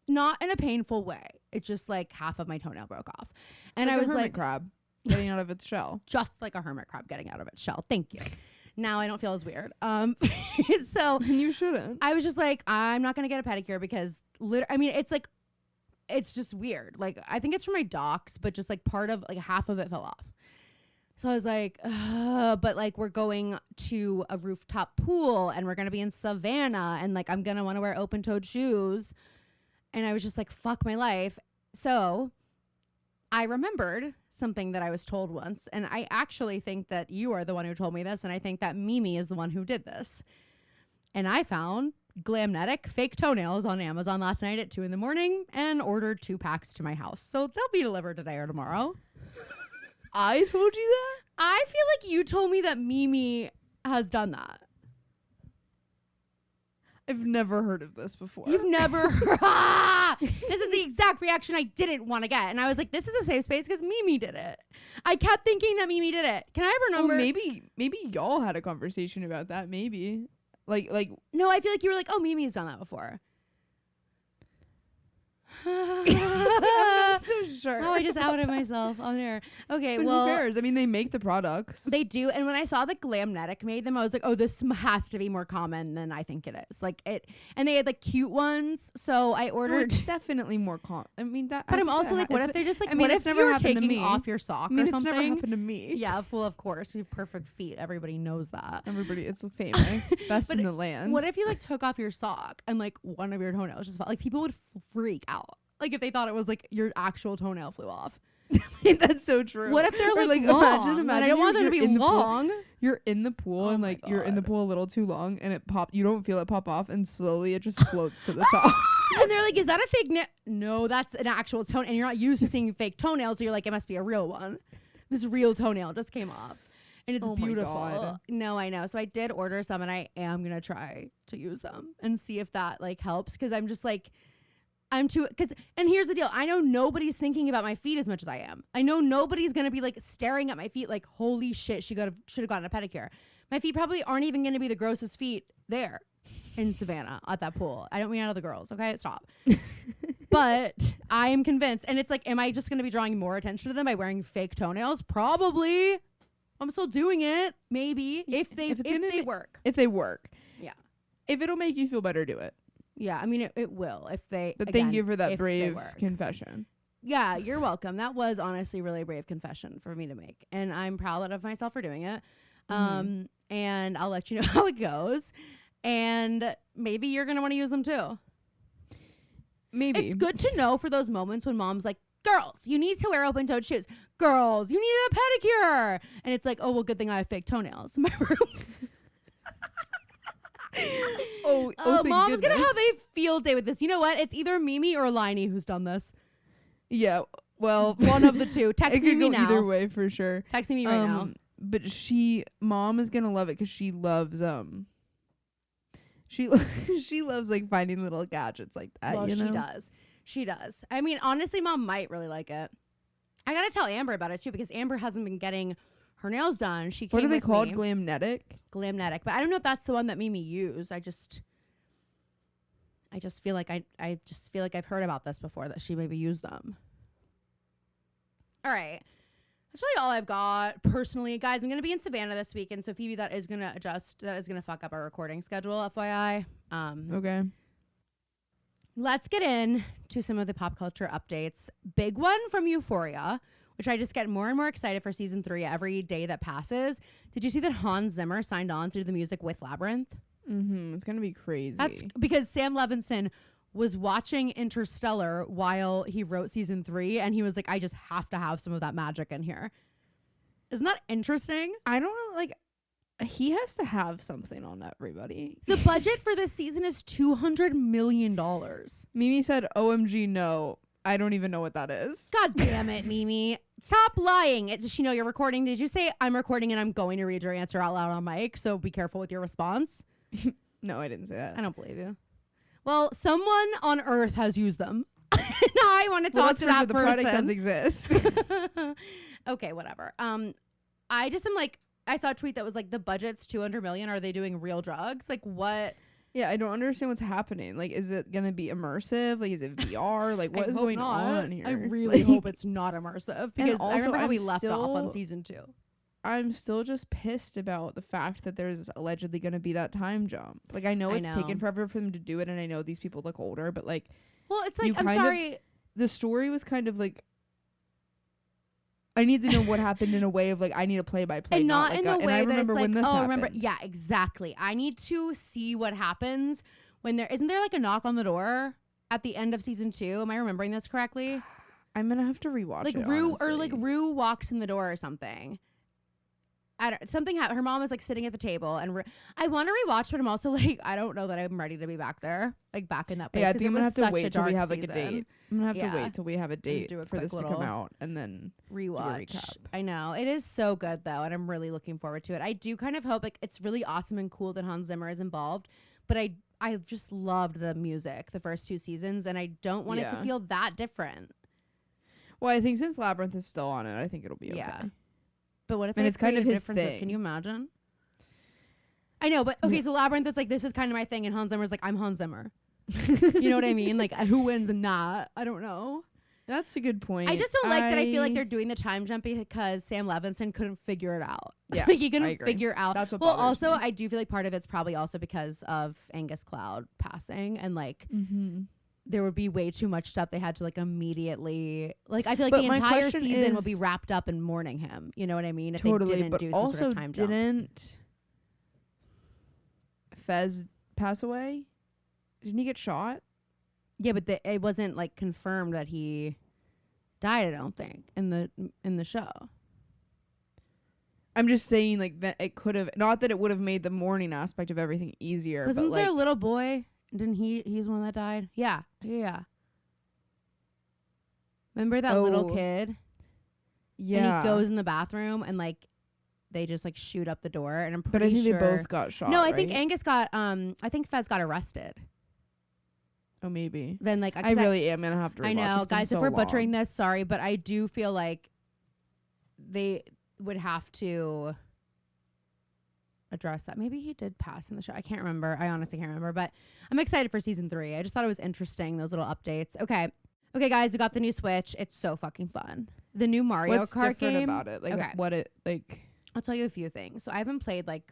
Not in a painful way. It's just like half of my toenail broke off. And like I was hermit like crab getting out of its shell. Just like a hermit crab getting out of its shell. Thank you. Now I don't feel as weird. So you shouldn't. I was just like, I'm not going to get a pedicure because it's like, it's just weird. Like, I think it's for my docs, but just like part of like half of it fell off. So I was like, but like we're going to a rooftop pool and we're going to be in Savannah and like I'm going to want to wear open-toed shoes. And I was just like, fuck my life. So I remembered something that I was told once, and I actually think that you are the one who told me this, and I think that Mimi is the one who did this. And I found Glamnetic fake toenails on Amazon last night at 2 a.m. and ordered 2 packs to my house. So they'll be delivered today or tomorrow. I told you that? I feel like you told me that Mimi has done that. I've never heard of this before. You've never This is the exact reaction I didn't want to get. And I was like, this is a safe space because Mimi did it. I kept thinking that Mimi did it. Can I have her number? Well, maybe y'all had a conversation about that. Maybe. Like no, I feel like you were like, oh, Mimi's done that before. I'm not so sure. Oh, I just outed myself on there. Okay, but well, who cares? I mean, they make the products. They do, and when I saw that Glamnetic made them, I was like, oh, this has to be more common than I think it is. Like it, and they had like cute ones, so I ordered. Well, it's definitely more common. I mean that. But I'm also like, what if they're just like, what it's if never you're happened to taking me. off your sock or something? It's never happened to me. Yeah, well, of course, you have perfect feet. Everybody knows that. Everybody, it's famous, best in the land. What if you like took off your sock and like one of your toenails just fell? Like people would freak out. Like if they thought it was like your actual toenail flew off. That's so true. What if they're like long? Imagine I don't want them to be long. You're in the pool and like you're in the pool a little too long and it you don't feel it pop off and slowly it just floats to the top. And they're like, is that a fake No, that's an actual toenail. And you're not used to seeing fake toenails, so you're like, it must be a real one. This real toenail just came off. And it's beautiful. My God. No, I know. So I did order some and I am going to try to use them and see if that like helps. Cause I'm just like, and here's the deal. I know nobody's thinking about my feet as much as I am. I know nobody's going to be like staring at my feet like, holy shit, should have gotten a pedicure. My feet probably aren't even going to be the grossest feet there in Savannah at that pool. I don't mean out of the girls. Okay. Stop. But I am convinced. And it's like, am I just going to be drawing more attention to them by wearing fake toenails? Probably. I'm still doing it. Maybe. If they work. If they work. Yeah. If it'll make you feel better, do it. Yeah. I mean, it will. If they. But again, thank you for that if brave confession. Yeah, you're welcome. That was honestly really a brave confession for me to make. And I'm proud of myself for doing it. And I'll let you know how it goes. And maybe you're going to want to use them too. Maybe. It's good to know for those moments when mom's like, girls, you need to wear open-toed shoes. Girls, you need a pedicure. And it's like, oh, well, good thing I have fake toenails in my room. Mom's going to have a field day with this. You know what? It's either Mimi or Liney who's done this. Yeah, well, one of the two. Text me now. Either way for sure. Text me right now. But mom is gonna love it because she loves she loves like finding little gadgets like that. Well, you know? She does. I mean, honestly, mom might really like it. I gotta tell Amber about it too because Amber hasn't been getting her nails done. She came what are they with called? me. Glamnetic, but I don't know if that's the one that Mimi used. I just feel like I've heard about this before that she maybe used them. All right. That's really all I've got personally. Guys, I'm going to be in Savannah this weekend. So Phoebe, that is going to fuck up our recording schedule, FYI. Okay. Let's get in to some of the pop culture updates. Big one from Euphoria, which I just get more and more excited for season 3 every day that passes. Did you see that Hans Zimmer signed on to do the music with Labyrinth? It's gonna be crazy. That's because Sam Levinson was watching Interstellar while he wrote season 3, and he was like, I just have to have some of that magic in here. Isn't that interesting? I don't know, like, he has to have something on everybody. The budget for this season is $200 million. Mimi said, OMG, no. I don't even know what that is. God damn it, Mimi. Stop lying. Does she know you're recording? Did you say I'm recording and I'm going to read your answer out loud on mic? So be careful with your response. No, I didn't say that. I don't believe you. Well, someone on Earth has used them. Now I want to talk to that person. The product does exist. Okay, whatever. I just am like, I saw a tweet that was like, the budget's $200 million. Are they doing real drugs? Like, what? Yeah, I don't understand what's happening. Like, is it gonna be immersive? Like, is it VR? Like, what is going on here? I really hope it's not immersive because I remember how we left off on season 2. I'm still just pissed about the fact that there's allegedly going to be that time jump. Like, I know it's taken forever for them to do it, and I know these people look older, but like, well, it's like, I'm sorry. The story was kind of like, I need to know what happened in a way of like, I need a play-by-play, and not in the way that it's like, oh, remember, yeah, exactly. I need to see what happens when isn't there like a knock on the door at the end of season 2? Am I remembering this correctly? I'm gonna have to rewatch like it. Rue walks in the door or something. Something happened. Her mom was like sitting at the table, and I want to rewatch, but I'm also like, I don't know that I'm ready to be back there, like back in that place. Yeah, I think I'm gonna have to wait till we have like a date. I'm gonna have to wait till we have a date for this to come out, and then rewatch. I know it is so good though, and I'm really looking forward to it. I do kind of hope like it's really awesome and cool that Hans Zimmer is involved, but I just loved the music the first 2 seasons, and I don't want it to feel that different. Well, I think since Labyrinth is still on it, I think it'll be okay. But what if it's kind of his thing? Can you imagine? I know, but okay, so Labyrinth is like, this is kind of my thing, and Hans Zimmer's like, I'm Hans Zimmer. You know what I mean? Like, who wins in that? I don't know. That's a good point. I just don't like that I feel like they're doing the time jump because Sam Levinson couldn't figure it out. Yeah, like he couldn't figure out. That's what bothers me. I do feel like part of it's probably also because of Angus Cloud passing, and like there would be way too much stuff they had to like immediately, like I feel like the entire season will be wrapped up in mourning him. You know what I mean? If totally, they didn't do some sort of time jump. Didn't Fez pass away? Didn't he get shot? Yeah, but it wasn't like confirmed that he died. I don't think in the show. I'm just saying, like, that it could have, not that it would have made the mourning aspect of everything easier. Wasn't but there like, a little boy? Didn't he's the one that died? Yeah. Remember that little kid? Yeah. And he goes in the bathroom and like they just like shoot up the door, and I'm pretty But I think sure they both got shot. No, I think Angus got I think Fez got arrested. Oh, maybe. Then like I really am gonna have to rewatch. I know, guys, if we're butchering this, sorry, but I do feel like they would have to address that. Maybe he did pass in the show. I can't remember. I honestly can't remember, but I'm excited for season 3. I just thought it was interesting, those little updates. Okay. Okay, guys, we got the new Switch. It's so fucking fun. The new Mario What's Kart different game. about it? Like Okay. what it like? I'll tell you a few things. So I haven't played like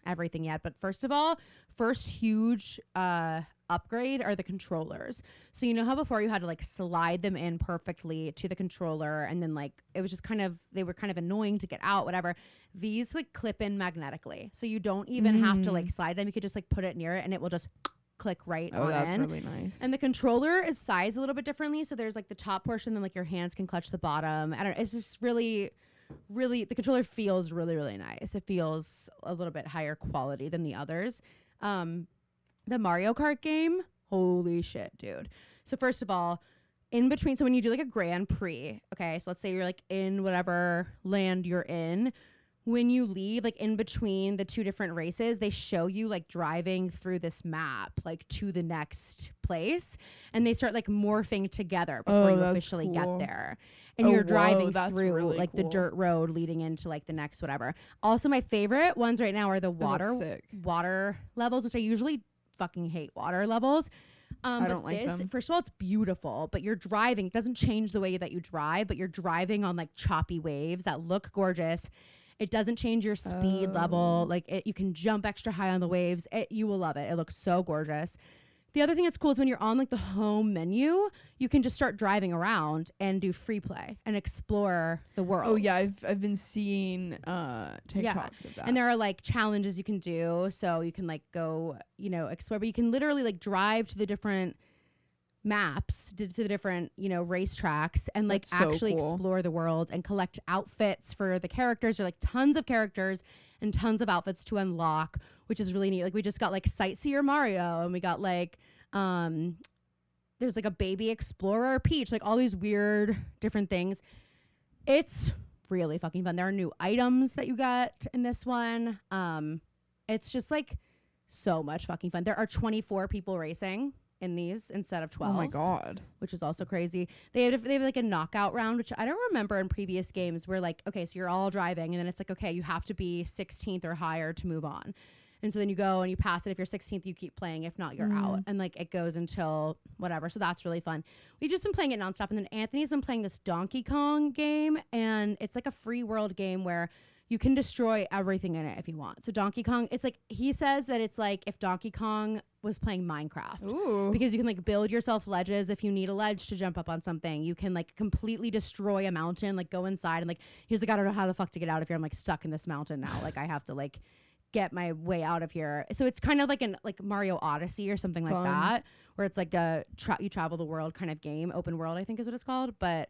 everything yet, but first of all, first huge upgrade are the controllers. So you know how before you had to like slide them in perfectly to the controller, and then like it was just kind of, they were kind of annoying to get out, whatever. These like clip in magnetically, so you don't even have to like slide them. You could just like put it near it and it will just click right on that's in. really nice. And the controller is sized a little bit differently, so there's like the top portion, then like your hands can clutch the bottom. I don't know, it's just really the controller feels really, really nice. It feels a little bit higher quality than the others. The Mario Kart game, holy shit, dude. So first of all, in between, so when you do like a Grand Prix, okay, so let's say you're like in whatever land you're in, when you leave, like in between the two different races, they show you like driving through this map, like to the next place, and they start like morphing together before you officially get there. And you're driving through really like cool. the dirt road leading into like the next whatever. Also, my favorite ones right now are the water levels, which I usually fucking hate water levels. I don't like them. First of all, it's beautiful, but you're driving. It doesn't change the way that you drive, but you're driving on like choppy waves that look gorgeous. It doesn't change your speed level. Like you can jump extra high on the waves. You will love it. It looks so gorgeous. The other thing that's cool is when you're on like the home menu, you can just start driving around and do free play and explore the world. Oh yeah, I've been seeing TikToks of that. And there are like challenges you can do, so you can like go, explore, but you can literally like drive to the different maps, to the different, racetracks, and like actually explore the world and collect outfits for the characters. There are like tons of characters and tons of outfits to unlock, which is really neat. Like we just got like Sightseer Mario, and we got like there's like a baby explorer Peach, like all these weird different things. It's really fucking fun. There are new items that you get in this one. It's just like so much fucking fun. There are 24 people racing in these instead of 12. Oh my god, which is also crazy. They have like a knockout round, which I don't remember in previous games, where like, okay, so you're all driving and then it's like, okay, you have to be 16th or higher to move on. And so then you go and you pass it. If you're 16th, you keep playing. If not, you're out. And like it goes until whatever. So that's really fun. We've just been playing it nonstop. And then Anthony's been playing this Donkey Kong game, and it's like a free world game where you can destroy everything in it if you want. So Donkey Kong, it's like, he says that it's like if Donkey Kong was playing Minecraft. Ooh. Because you can like build yourself ledges. If you need a ledge to jump up on something, you can like completely destroy a mountain, like go inside, and like he's like, I don't know how the fuck to get out of here. I'm like stuck in this mountain now. Like I have to like get my way out of here. So it's kind of like an like Mario Odyssey or something like that, where it's like a you travel the world kind of game. Open world, I think is what it's called, but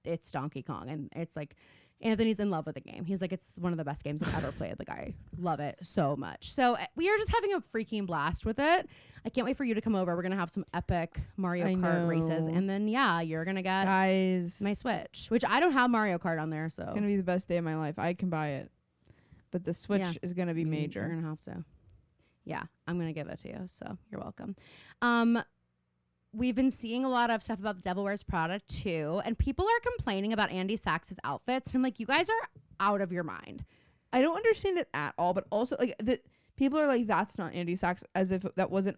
it's Donkey Kong, and it's like Anthony's in love with the game. He's like, it's one of the best games I've ever played. Like I love it so much. So we are just having a freaking blast with it. I can't wait for you to come over. We're gonna have some epic Mario Kart races, and then you're gonna get my Switch, which I don't have Mario Kart on there. So it's gonna be the best day of my life. I can buy it, but the Switch is gonna be major. You're gonna have to. Yeah, I'm gonna give it to you. So you're welcome. We've been seeing a lot of stuff about The Devil Wears Prada too, and people are complaining about Andy Sachs's outfits. And I'm like, you guys are out of your mind. I don't understand it at all, but also like people are like, that's not Andy Sachs, as if that wasn't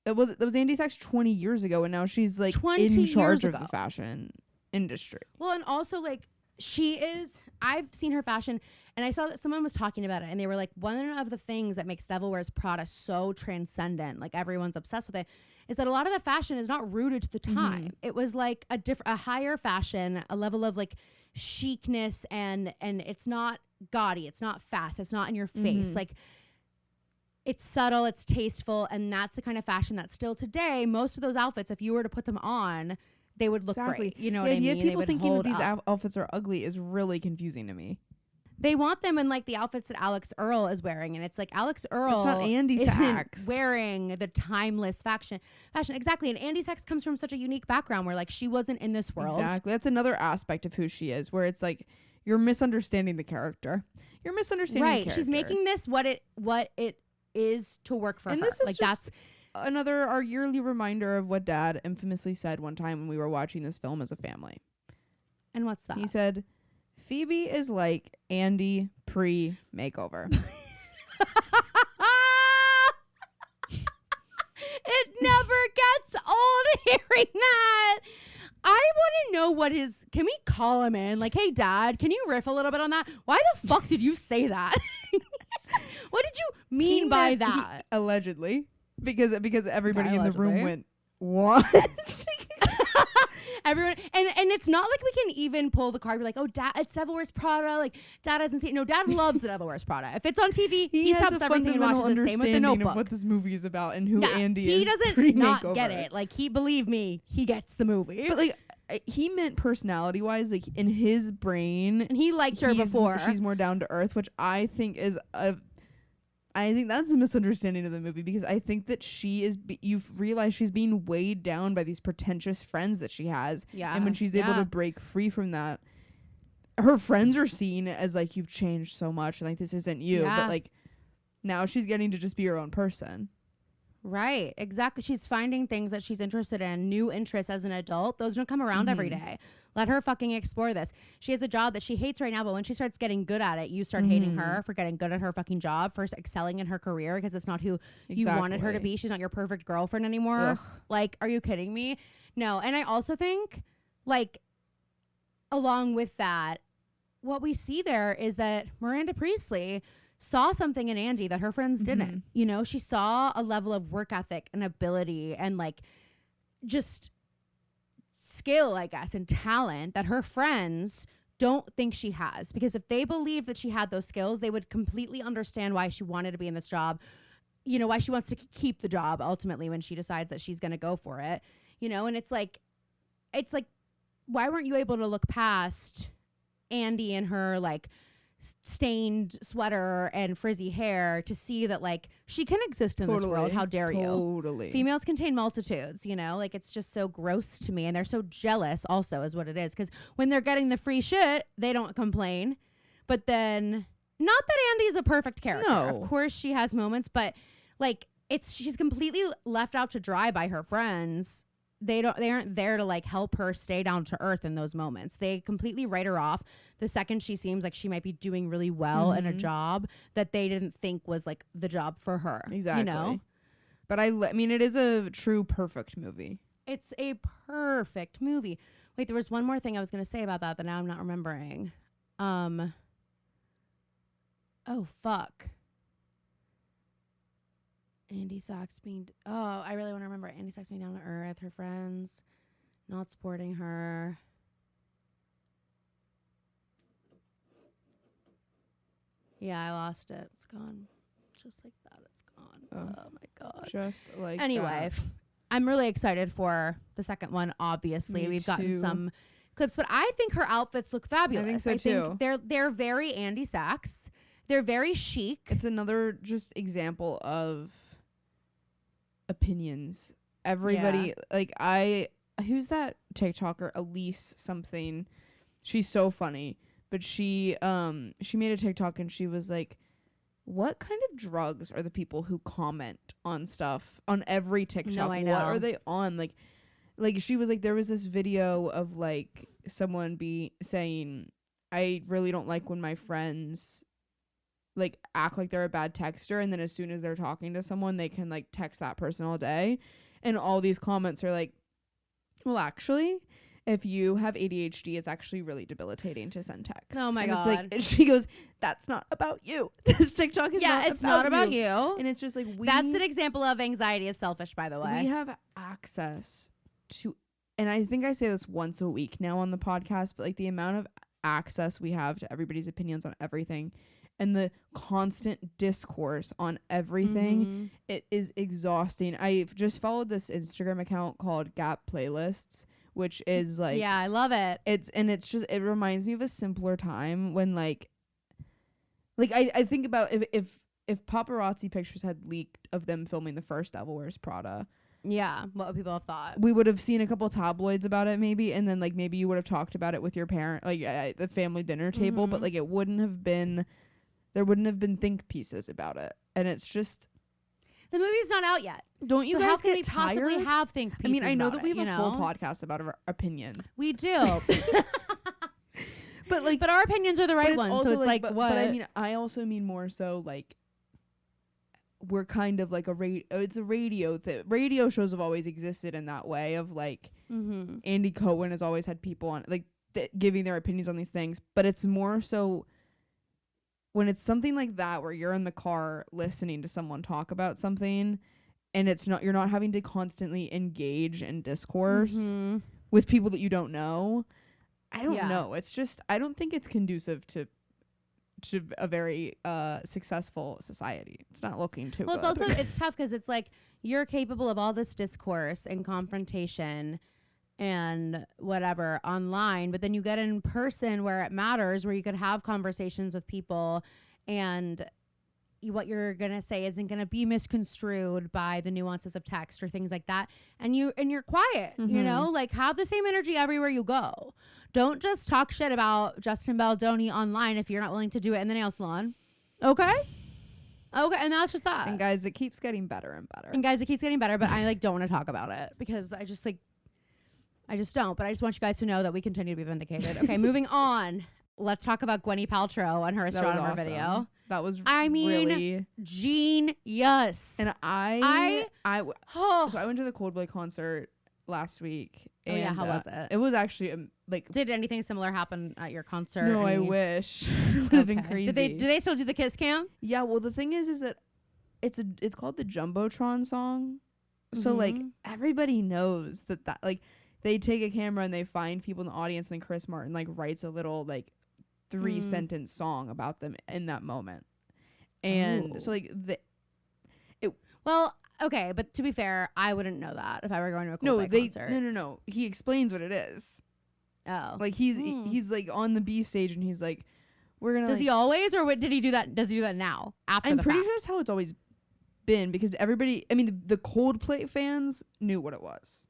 that was Andy Sachs 20 years ago, and now she's like in charge of the fashion industry. Well, and also like I've seen her fashion, and I saw that someone was talking about it, and they were like, one of the things that makes Devil Wears Prada so transcendent, like everyone's obsessed with it, is that a lot of the fashion is not rooted to the time. It was like a higher fashion, a level of like chicness, and it's not gaudy, it's not fast, it's not in your face. Like it's subtle, it's tasteful, and that's the kind of fashion that still today, most of those outfits, if you were to put them on, they would look great. You know what I mean? People thinking that these outfits are ugly is really confusing to me. They want them in like the outfits that Alex Earl is wearing, and it's like Alex Earl it's not Andy Sachs wearing the timeless fashion. Exactly. And Andy Sachs comes from such a unique background where like she wasn't in this world. Exactly. That's another aspect of who she is, where it's like you're misunderstanding the character. You're misunderstanding the character. She's making this what it is to work for her. This is like that's our yearly reminder of what Dad infamously said one time when we were watching this film as a family. And what's that? He said, Phoebe is like Andy pre-makeover. It never gets old hearing that. I want to know what his. Can we call him in? Like, hey, Dad, can you riff a little bit on that? Why the fuck did you say that? What did you mean by that? Allegedly, because everybody in the room Allegedly. went, what? Everyone, and it's not like we can even pull the card. Be like, oh, Dad, it's Devil Wears Prada. Like, Dad hasn't seen. No, Dad loves the Devil Wears Prada. If it's on TV, he has stops a everything and fundamental watches it. Same with the understanding Notebook. of what this movie is about and who Andy is. He doesn't not get it. Like, believe me, he gets the movie. But like, he meant personality wise, like in his brain, and he liked her before. She's more down to earth, which I think is I think that's a misunderstanding of the movie, because I think that you've realized she's being weighed down by these pretentious friends that she has. Yeah. And when she's able to break free from that, her friends are seen as like, you've changed so much and like, this isn't you. Yeah. But like, now she's getting to just be her own person. Right, exactly. She's finding things that she's interested in, new interests as an adult. Those don't come around every day. Let her fucking explore this. She has a job that she hates right now, but when she starts getting good at it, you start hating her for getting good at her fucking job, for excelling in her career, because it's not who you wanted her to be. She's not your perfect girlfriend anymore. Ugh. Like, are you kidding me? No. And I also think, like, along with that, what we see there is that Miranda Priestley saw something in Andy that her friends didn't. You know, she saw a level of work ethic and ability and like just skill, I guess, and talent that her friends don't think she has. Because if they believed that she had those skills, they would completely understand why she wanted to be in this job. You know, why she wants to keep the job ultimately when she decides that she's going to go for it. You know, and it's like, why weren't you able to look past Andy and her like stained sweater and frizzy hair to see that like she can exist in this world? How dare you? Totally. Females contain multitudes, you know, like it's just so gross to me. And they're so jealous also is what it is. Because when they're getting the free shit, they don't complain. But then, not that Andy's a perfect character. No. Of course she has moments, but like she's completely left out to dry by her friends. They aren't there to like help her stay down to earth in those moments. They completely write her off the second she seems like she might be doing really well in a job that they didn't think was like the job for her. Exactly. You know? But I mean, it is a true perfect movie. It's a perfect movie. Wait, there was one more thing I was going to say about that now I'm not remembering. Oh, fuck. Andy Sachs being... Oh, I really want to remember Andy Sachs being down to earth, her friends not supporting her. Yeah, I lost it. It's gone. Just like that, it's gone. Oh my God. Just like anyway, that. I'm really excited for the second one, obviously. Me We've gotten too. some clips, but I think her outfits look fabulous. I think so too. Think they're very Andy Sachs. They're very chic. It's another just example of opinions. Everybody who's that TikToker, Elise something? She's so funny. But she made a TikTok and she was like, what kind of drugs are the people who comment on stuff on every TikTok? No, I know. What are they on? Like she was like, there was this video of like someone saying, I really don't like when my friends like act like they're a bad texter, and then as soon as they're talking to someone, they can like text that person all day. And all these comments are like, well, actually, if you have ADHD, it's actually really debilitating to send text. Oh my and God. It's like, and she goes, that's not about you. This TikTok is not about you. And it's just like, that's an example of anxiety is selfish, by the way. We have access to, and I think I say this once a week now on the podcast, but like the amount of access we have to everybody's opinions on everything and the constant discourse on everything, it is exhausting. I've just followed this Instagram account called Gap Playlists, which is like, yeah, I love it. It reminds me of a simpler time when like I think about if paparazzi pictures had leaked of them filming the first Devil Wears Prada. Yeah, what would people have thought? We would have seen a couple tabloids about it maybe, and then like maybe you would have talked about it with your parent, like at the family dinner table, but like there wouldn't have been think pieces about it. And it's just, the movie's not out yet. Don't you so guys how can get we tired? possibly have think pieces? I mean, I know about that we have it, a full podcast about our opinions. We do. But like, but our opinions are the right ones. So it's like, what? But I mean, I also mean more so like, we're kind of like it's a radio thing. Radio shows have always existed in that way of like Andy Cohen has always had people on like giving their opinions on these things, but it's more so when it's something like that where you're in the car listening to someone talk about something and you're not having to constantly engage in discourse with people that you don't know. I don't know. It's just, I don't think it's conducive to a very successful society. It's not looking too good. Well, it's also, it's tough because it's like you're capable of all this discourse and confrontation and whatever online, but then you get in person where it matters, where you could have conversations with people and what you're going to say isn't going to be misconstrued by the nuances of text or things like that. And you're quiet, you know, like have the same energy everywhere you go. Don't just talk shit about Justin Baldoni online if you're not willing to do it in the nail salon. Okay. And that's just that. And guys, it keeps getting better and better. But I like don't want to talk about it because I just don't. But I just want you guys to know that we continue to be vindicated. Okay, moving on. Let's talk about Gwyneth Paltrow and her astronomer video. That was really genius. And so I went to the Coldplay concert last week. Oh yeah, how was it? It was actually like. Did anything similar happen at your concert? No, I wish. It would have been crazy. Do they still do the kiss cam? Yeah. Well, the thing is that it's called the Jumbotron song. So like everybody knows that like they take a camera and they find people in the audience, and then Chris Martin like writes a little like 3-sentence song about them in that moment. And so like well, okay, but to be fair, I wouldn't know that if I were going to a Coldplay concert. No. He explains what it is. Oh. Like he's like on the B stage and he's like, we're gonna. Does he always, or did he do that? Does he do that now? I'm pretty sure that's how it's always been because everybody. I mean, the Coldplay fans knew what it was.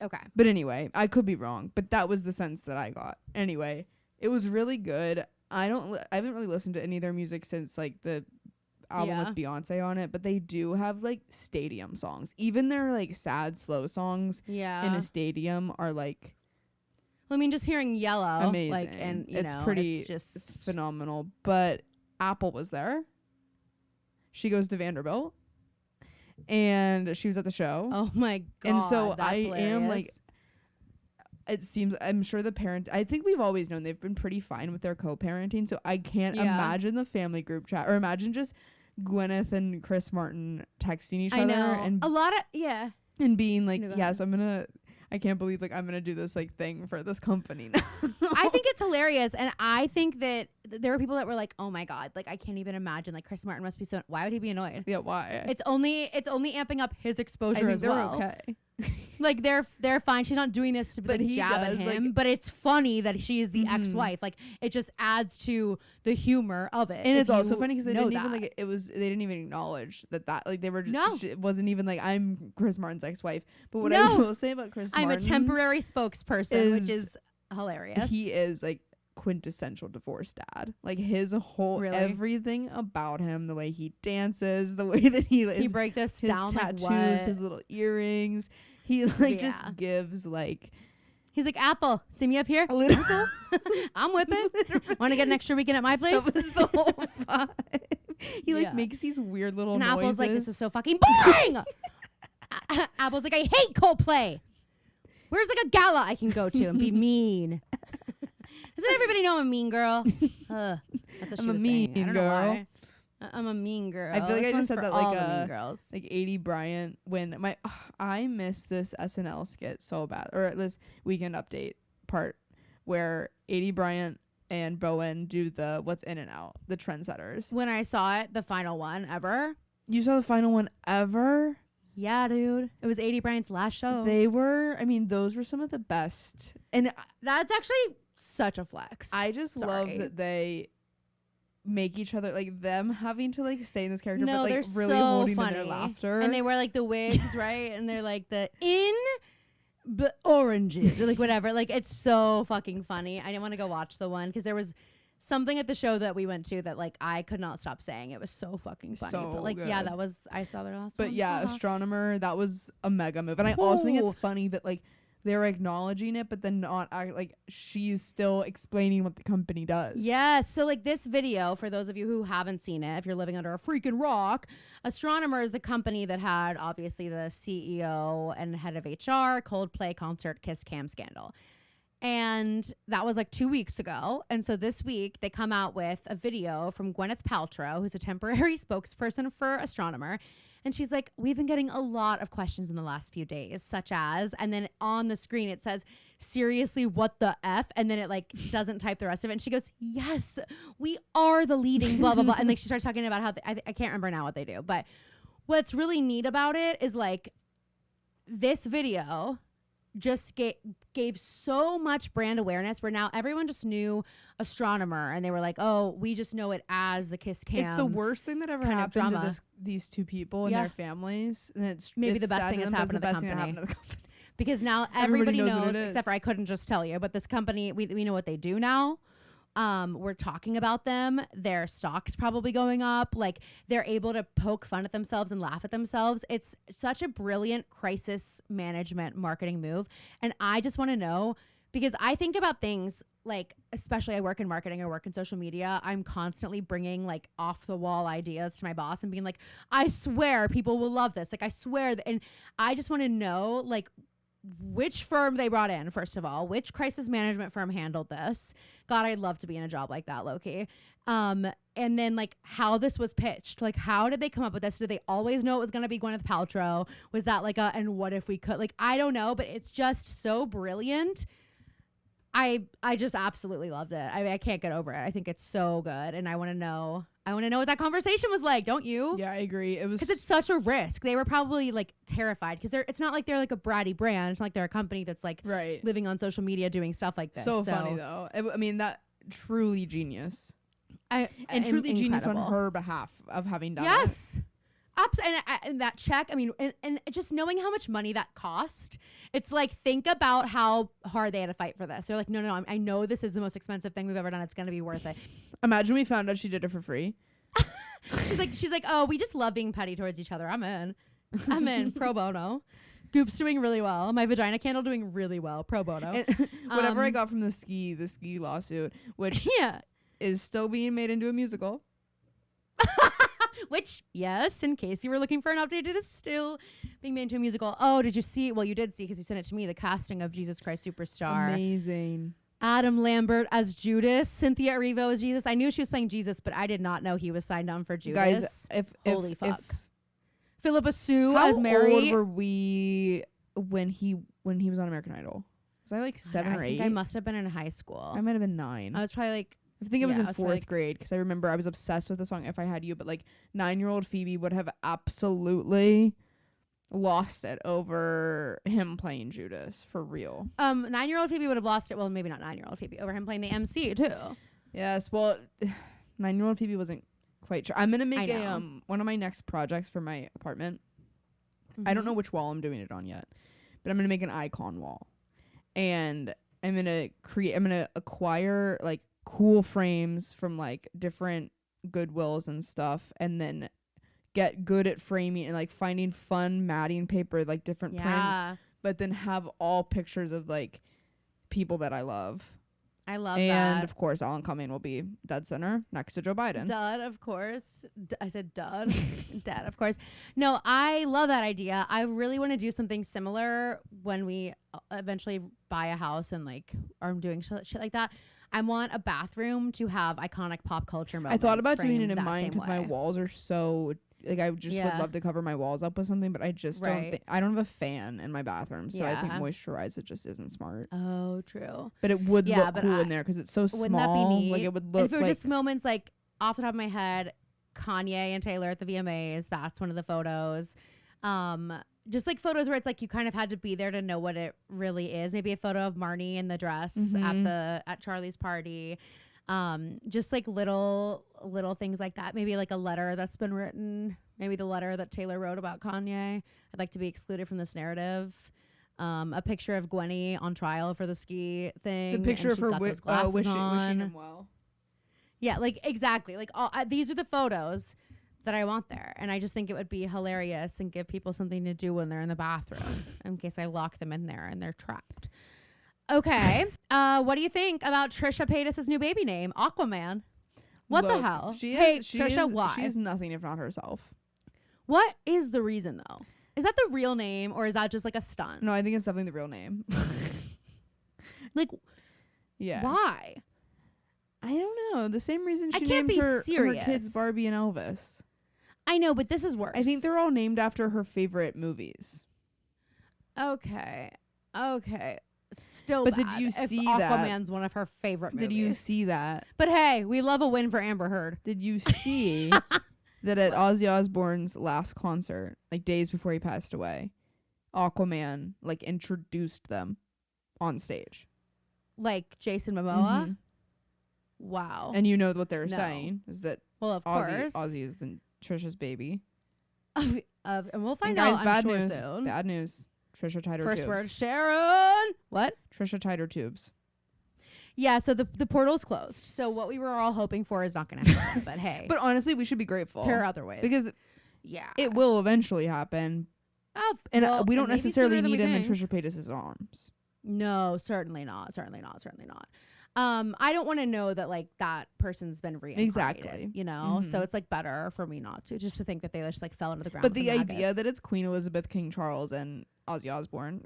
Okay. But anyway, I could be wrong, but that was the sense that I got. Anyway, it was really good. I haven't really listened to any of their music since like the album with Beyonce on it, but they do have like stadium songs. Even their like sad slow songs in a stadium are like. Well, I mean, just hearing Yellow, amazing. Like, and it's know, pretty, it's phenomenal. But Apple was there. She goes to Vanderbilt, and she was at the show. Oh my god! And so that's hilarious. am like. It seems I'm sure the parent. I think we've always known they've been pretty fine with their co-parenting. So I can't imagine the family group chat, or imagine just Gwyneth and Chris Martin texting each other, and a lot of and being like, so I can't believe like I'm gonna do this like thing for this company now. I think it's hilarious, and I think that there were people that were like, "Oh my god, like I can't even imagine. Like Chris Martin must be so. Why would he be annoyed? Yeah, why? It's only amping up his exposure as well. Okay. Like they're fine. She's not doing this to like jab at him, but it's funny that she is the ex-wife. Like it just adds to the humor of it. And it's also funny because they didn't even like they didn't even acknowledge that like they were just it wasn't even like I'm Chris Martin's ex-wife. But what I will say about Chris Martin, I'm a temporary spokesperson, which is hilarious. He is like quintessential divorced dad. Like his whole everything about him, the way he dances, the way that he break this his down, tattoos, like his little earrings. He like just gives like. He's like, Apple, see me up here? I'm with it. Want to get an extra weekend at my place? That was the whole vibe. He like makes these weird little noises. Apple's like, this is so fucking boring. Apple's like, I hate Coldplay. Where's like a gala I can go to and be mean? Doesn't everybody know I'm a mean girl? That's what she was saying. I don't know why. I'm a mean girl. I feel like I just said that like mean girls. Like 80 Bryant when I miss this SNL skit so bad, or this Weekend Update part where 80 Bryant and Bowen do the what's in and out, the trendsetters. When I saw it, the final one ever. You saw the final one ever? Yeah, dude. It was 80 Bryant's last show. They were, I mean, those were some of the best. And that's actually such a flex. I just love that they make each other like them having to like stay in this character, but like really so holding funny. their laughter. And they wear like the wigs, right? And they're like but oranges or like whatever. Like it's so fucking funny. I didn't want to go watch the one because there was something at the show that we went to that like I could not stop saying. It was so fucking funny. So but like good. yeah, I saw their last but one. yeah, Astronomer, that was a mega move. And I also think it's funny that like they're acknowledging it, but then not like she's still explaining what the company does. Yes. So like this video, for those of you who haven't seen it, if you're living under a freaking rock, Astronomer is the company that had obviously the CEO and head of HR Coldplay concert kiss cam scandal. And that was like 2 weeks ago. And so this week they come out with a video from Gwyneth Paltrow, who's a temporary spokesperson for Astronomer. And she's like, we've been getting a lot of questions in the last few days, such as, and then on the screen it says, seriously, what the F? And then it like doesn't type the rest of it. And she goes, yes, we are the leading blah, blah, blah. And like she starts talking about how, I can't remember now what they do. But what's really neat about it is like this video just gave so much brand awareness where now everyone just knew Astronomer and they were like, oh, we just know it as the kiss cam. It's the worst thing that ever happened to these two people and their families. And it's maybe the best thing that's happened to the company. Because now everybody knows except for I couldn't just tell you, but this company, we know what they do now. We're talking about them. Their stock's probably going up. Like they're able to poke fun at themselves and laugh at themselves. It's such a brilliant crisis management marketing move. And I just want to know, because I think about things like, especially I work in marketing, I work in social media. I'm constantly bringing like off the wall ideas to my boss and being like, I swear people will love this. Like I swear. And I just want to know like which firm they brought in, first of all, which crisis management firm handled this. God, I'd love to be in a job like that, low-key. And then like how this was pitched. Like how did they come up with this? Did they always know it was going to be Gwyneth Paltrow? Was that like and what if we could? Like, I don't know, but it's just so brilliant. I just absolutely loved it. I can't get over it. I think it's so good. And I want to know what that conversation was like. Don't you? Yeah, I agree. It was because it's such a risk. They were probably like terrified because it's not like they're like a bratty brand. It's not like they're a company that's like living on social media doing stuff like this. So funny though. I mean, that truly genius. Truly incredible. Genius on her behalf of having done it. Yes. And that check, I mean, and just knowing how much money that cost, it's like, think about how hard they had to fight for this. They're like, no, I know this is the most expensive thing we've ever done. It's going to be worth it. Imagine we found out she did it for free. she's like, oh, we just love being petty towards each other. I'm in pro bono. Goop's doing really well. My vagina candle doing really well. Pro bono. Whatever I got from the ski lawsuit, which is still being made into a musical. Which, yes, in case you were looking for an update, it is still being made into a musical. Oh, did you see? Well, you did see because you sent it to me. The casting of Jesus Christ Superstar. Amazing. Adam Lambert as Judas. Cynthia Erivo as Jesus. I knew she was playing Jesus, but I did not know he was signed on for Judas. Guys, holy fuck. Philippa Sue as Mary. How old were we when he was on American Idol? Was I like 7 or 8? I think I must have been in high school. I might have been 9. I was probably like. I think it was in 4th grade because I remember I was obsessed with the song If I Had You, but like 9-year-old Phoebe would have absolutely lost it over him playing Judas for real. 9-year-old Phoebe would have lost it. Well, maybe not 9-year-old Phoebe, over him playing the MC too. Yes, well, 9-year-old Phoebe wasn't quite sure. I'm gonna make one of my next projects for my apartment. Mm-hmm. I don't know which wall I'm doing it on yet, but I'm gonna make an icon wall, and I'm gonna acquire like cool frames from like different Goodwills and stuff, and then get good at framing and like finding fun matting paper, like different prints, but then have all pictures of like people that I love. I love that. And of course, Alan Cumming will be dead center next to Joe Biden. Dud, of course. I said dud. Dad, of course. No, I love that idea. I really want to do something similar when we eventually buy a house and like are doing shit like that. I want a bathroom to have iconic pop culture moments. I thought about doing it in mine because my walls are so like I just would love to cover my walls up with something, but I just I don't have a fan in my bathroom, so I think moisturize it just isn't smart. Oh, true. But it would look cool in there because it's so small. Wouldn't that be neat? Like it would look. If it were just moments like off the top of my head, Kanye and Taylor at the VMAs. That's one of the photos. Just like photos where it's like you kind of had to be there to know what it really is. Maybe a photo of Marnie in the dress at Charlie's party. Just like little things like that. Maybe like a letter that's been written. Maybe the letter that Taylor wrote about Kanye. I'd like to be excluded from this narrative. A picture of Gwenny on trial for the ski thing. The picture of her wishing him well. Yeah, like exactly. Like these are the photos that I want there. And I just think it would be hilarious and give people something to do when they're in the bathroom in case I lock them in there and they're trapped. Okay. What do you think about Trisha Paytas' new baby name, Aquaman? What the hell? Trisha, why? She is nothing if not herself. What is the reason, though? Is that the real name or is that just like a stunt? No, I think it's definitely the real name. Like, yeah. why? I don't know. The same reason she I can't named be her serious. kids Barbie and Elvis. I know, but this is worse. I think they're all named after her favorite movies. Okay. Still But bad did you if see that? Aquaman's one of her favorite movies. Did you see that? But hey, we love a win for Amber Heard. Did you see that at Ozzy Osbourne's last concert, like days before he passed away, Aquaman like introduced them on stage? Like Jason Momoa? Mhm. Wow. And you know what they're No. saying is that Well, of course. Ozzy is the Trisha's baby. And we'll find And guys, out, I'm bad sure, news. soon. Bad news. Trisha tied her First tubes. word, Sharon. What? Trisha tied her tubes. Yeah, so the portal's closed. So what we were all hoping for is not going to happen. But hey, But honestly, we should be grateful. there are other ways. Because yeah, it will eventually happen. And well, we don't maybe necessarily sooner than need we him in think. Trisha Paytas' arms. No, certainly not. I don't want to know that like that person's been reincarnated. Exactly. You know, so Mhm. it's like better for me not to, just to think that they just like fell into the ground. But with the idea maggots. that it's Queen Elizabeth, King Charles, and Ozzy Osbourne.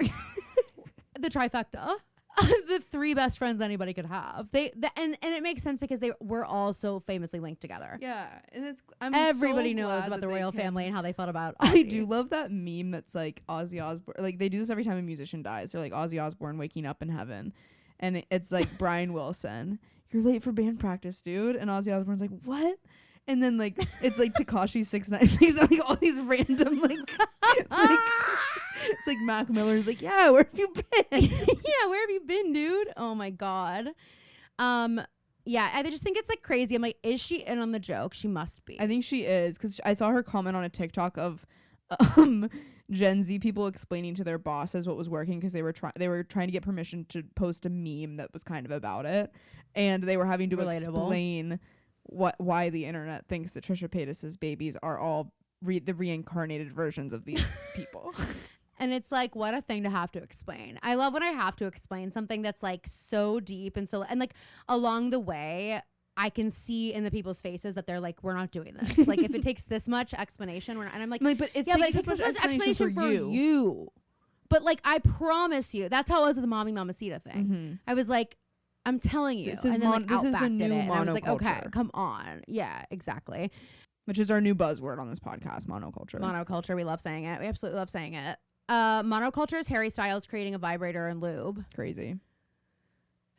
The trifecta, the three best friends anybody could have. And it makes sense because they were all so famously linked together. Yeah, and Everybody knows about the royal family and how they felt about Ozzy. I do love that meme that's like Ozzy Osbourne. Like they do this every time a musician dies. They're like Ozzy Osbourne waking up in heaven, and it's like Brian Wilson. You're late for band practice, dude. And Ozzy Osbourne's like, what? And then like it's like Tekashi 6ix9ine, like all these random like it's like Mac Miller's like, yeah, where have you been? Yeah, where have you been, dude? Oh my god. Yeah, I just think it's like crazy. I'm like, is she in on the joke? She must be. I think she is, because I saw her comment on a TikTok of Gen Z people explaining to their bosses what was working because they were trying to get permission to post a meme that was kind of about it, and they were having to explain why the internet thinks that Trisha Paytas' babies are all the reincarnated versions of these people. And it's like, what a thing to have to explain. I love when I have to explain something that's like so deep and like along the way, I can see in the people's faces that they're like, we're not doing this. Like if it takes this much explanation, and I'm like, but it's yeah, but it takes this much explanation for you. But like, I promise you, that's how it was with the Mommy Mamacita thing. Mm-hmm. I was like, I'm telling you. This is and then like this is the new and I was like, okay, monoculture. come on. Yeah, exactly. Which is our new buzzword on this podcast, monoculture. Monoculture. We love saying it. We absolutely love saying it. Monoculture is Harry Styles creating a vibrator and lube. Crazy.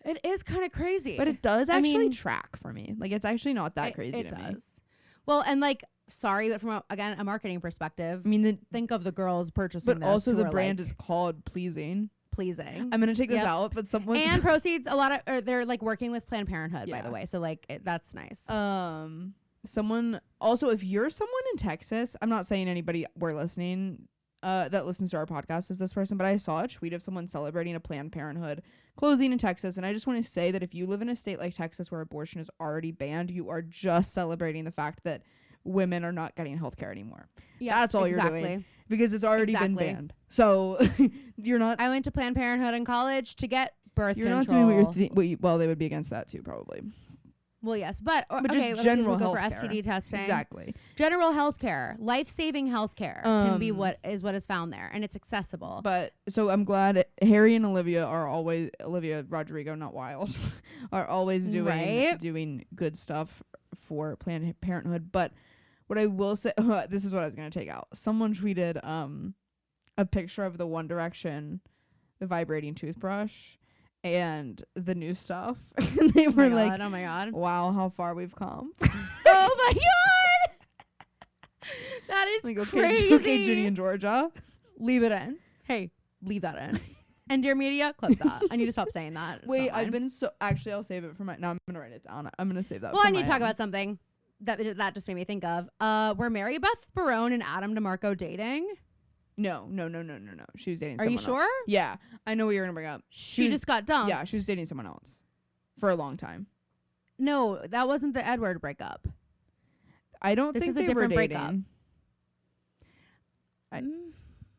It is kind of crazy. But it does actually track for me. Like, it's actually not that crazy it to me. It does. Well, and like, sorry, but from, a marketing perspective, I mean, think of the girls purchasing but this also the who are, brand like, is called Pleasing. Pleasing. I'm going to take this out, but someone... And proceeds, they're like working with Planned Parenthood, by Yeah. the way. So like, that's nice. Someone... Also, if you're someone in Texas, I'm not saying anybody we're listening... that listens to our podcast is this person, but I saw a tweet of someone celebrating a Planned Parenthood closing in Texas, and I just want to say that if you live in a state like Texas where abortion is already banned, you are just celebrating the fact that women are not getting healthcare anymore. Yeah, that's all you're doing, because it's already been banned. So you're not. I went to Planned Parenthood in college to get birth control. You're not doing what you're well, they would be against that too, probably. Well, yes, but okay, just general go for healthcare. STD testing. Exactly. General healthcare, life-saving healthcare can be what is found there, and it's accessible. But so I'm glad Harry and Olivia Rodrigo, not Wilde, are always doing good stuff for Planned Parenthood. But what I will say, this is what I was gonna take out. Someone tweeted a picture of the One Direction vibrating toothbrush and the new stuff. And they were like, oh my god, wow, how far we've come. Oh my god, that is like, crazy. Okay, Ginny and Georgia, leave it in. Hey, leave that in. And dear media, clip that. I need to stop saying that. It's wait, I've been so actually I'll save it for now I'm gonna write it down. I'm gonna save that. Well, I need to talk about something that just made me think of. Were Mary Beth Barone and Adam DeMarco dating? No. She was dating someone Are you sure? else. Yeah. I know what you're going to bring up. She just got dumped. Yeah, she was dating someone else for a long time. No, that wasn't the Edward breakup. I don't This think is a they were different dating. breakup.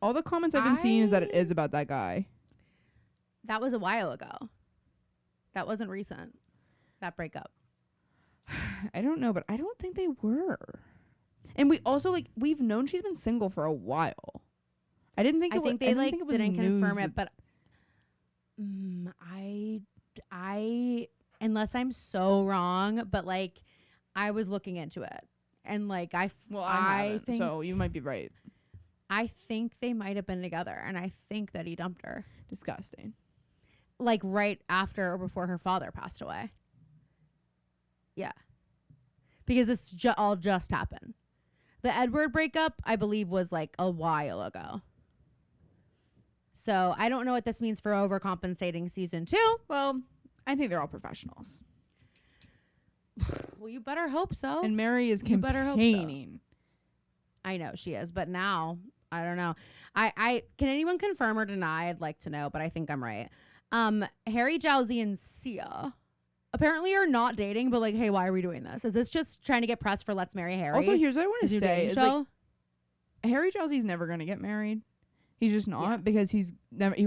All the comments I've been seeing is that it is about that guy. That was a while ago. That wasn't recent. That breakup. I don't know, but I don't think they were. And we also like we've known she's been single for a while. I didn't think I it think was, they I like think it was didn't news confirm that- it, but I unless I'm so wrong, but like I was looking into it and like I haven't, think so you might be right. I think they might have been together, and I think that he dumped her Disgusting. like right after or before her father passed away. Yeah, because this all just happened. The Edward breakup, I believe, was like a while ago. So I don't know what this means for overcompensating season 2. Well, I think they're all professionals. Well, you better hope so. And Mary is You better hope so. campaigning. I know she is, but now I don't know. I can anyone confirm or deny? I'd like to know, but I think I'm right. Harry Jowsey and Sia apparently are not dating, but like, hey, why are we doing this? Is this just trying to get press for Let's Marry Harry? Also, here's what I want to His new say: dating is show? like Harry Jowsey's never gonna get married. He's just not Yeah. because he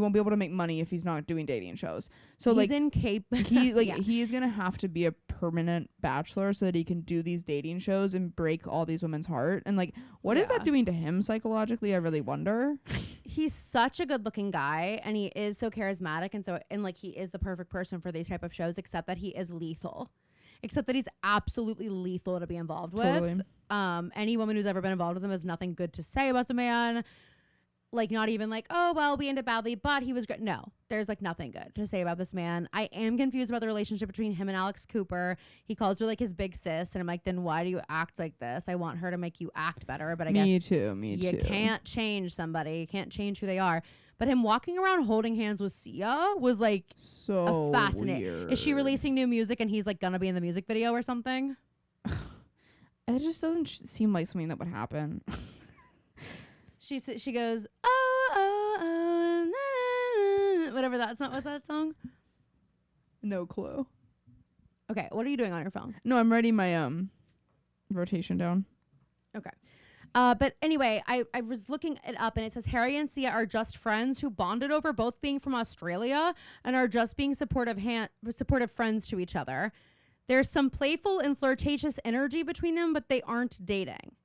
won't be able to make money if he's not doing dating shows. So he's like in Cape. Yeah. he is gonna have to be a permanent bachelor so that he can do these dating shows and break all these women's heart. And like, what is Yeah. that doing to him psychologically? I really wonder. He's such a good looking guy, and he is so charismatic, and like he is the perfect person for these type of shows, except that he is lethal. Except that he's absolutely lethal to be involved Totally. with. Any woman who's ever been involved with him has nothing good to say about the man. Like, not even like, oh, well, we ended badly, but he was great. No, there's like nothing good to say about this man. I am confused about the relationship between him and Alex Cooper. He calls her like his big sis, and I'm like, then why do you act like this? I want her to make you act better, but I Me guess too. you can't change somebody. You can't change who they are. But him walking around holding hands with Sia was like So a fascinating. weird. Is she releasing new music and he's like gonna be in the music video or something? It just doesn't seem like something that would happen. She goes, oh, na, na, na, whatever that song was. That song. No clue. Okay, what are you doing on your phone? No, I'm writing my rotation down. Okay. But anyway, I was looking it up, and it says Harry and Sia are just friends who bonded over both being from Australia and are just being supportive friends to each other. There's some playful and flirtatious energy between them, but they aren't dating.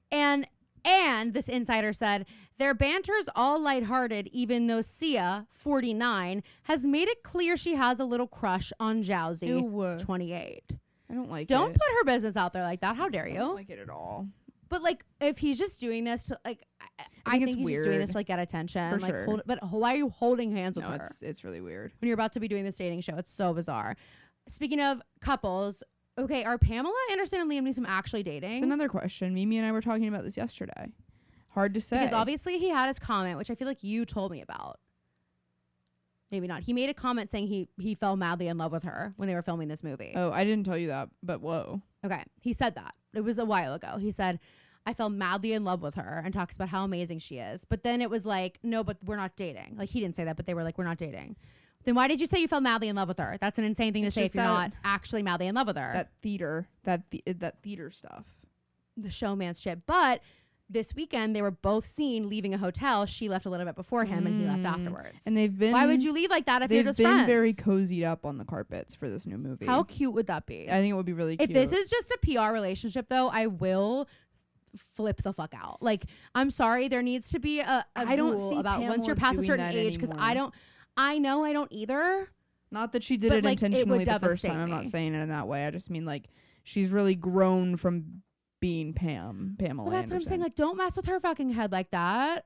And this insider said, their banter's all lighthearted, even though Sia, 49, has made it clear she has a little crush on Jowsey, Ew. 28. I don't like Don't it. put her business out there like that. How dare I you? don't like it at all. But like, if he's just doing this to like, I think think it's he's just doing this weird. to like get attention. For like, sure. but why are you holding hands with No, her it's really weird. when you're about to be doing this dating show? It's so bizarre. Speaking of couples, okay, are Pamela Anderson and Liam Neeson actually dating? It's another question. Mimi and I were talking about this yesterday. Hard to say. Because obviously he had his comment, which I feel like you told me about. Maybe not. He made a comment saying he fell madly in love with her when they were filming this movie. Oh, I didn't tell you that, but whoa. Okay. He said that. It was a while ago. He said, I fell madly in love with her, and talks about how amazing she is. But then it was like, no, but we're not dating. Like, he didn't say that, but they were like, we're not dating. Then why did you say you fell madly in love with her? That's an insane thing to It's say if just you're that- not actually madly in love with her. That theater, that theater stuff. The showman's shit. But this weekend, they were both seen leaving a hotel. She left a little bit before him, and he left afterwards. And they've been. Why would you leave like that if you're They've just been friends? very cozied up on the carpets for this new movie. How cute would that be? I think it would be really cute. If this is just a PR relationship, though, I will flip the fuck out. Like, I'm sorry, there needs to be a I don't rule see about once Pamela you're past a doing certain that age, because anymore. I know I don't either. Not that she did But, it like, it would intentionally the first devastate time. I'm not me. saying it in that way. I just mean like she's really grown from being Pamela Well, that's what I'm saying. Like, don't mess with her fucking head like that,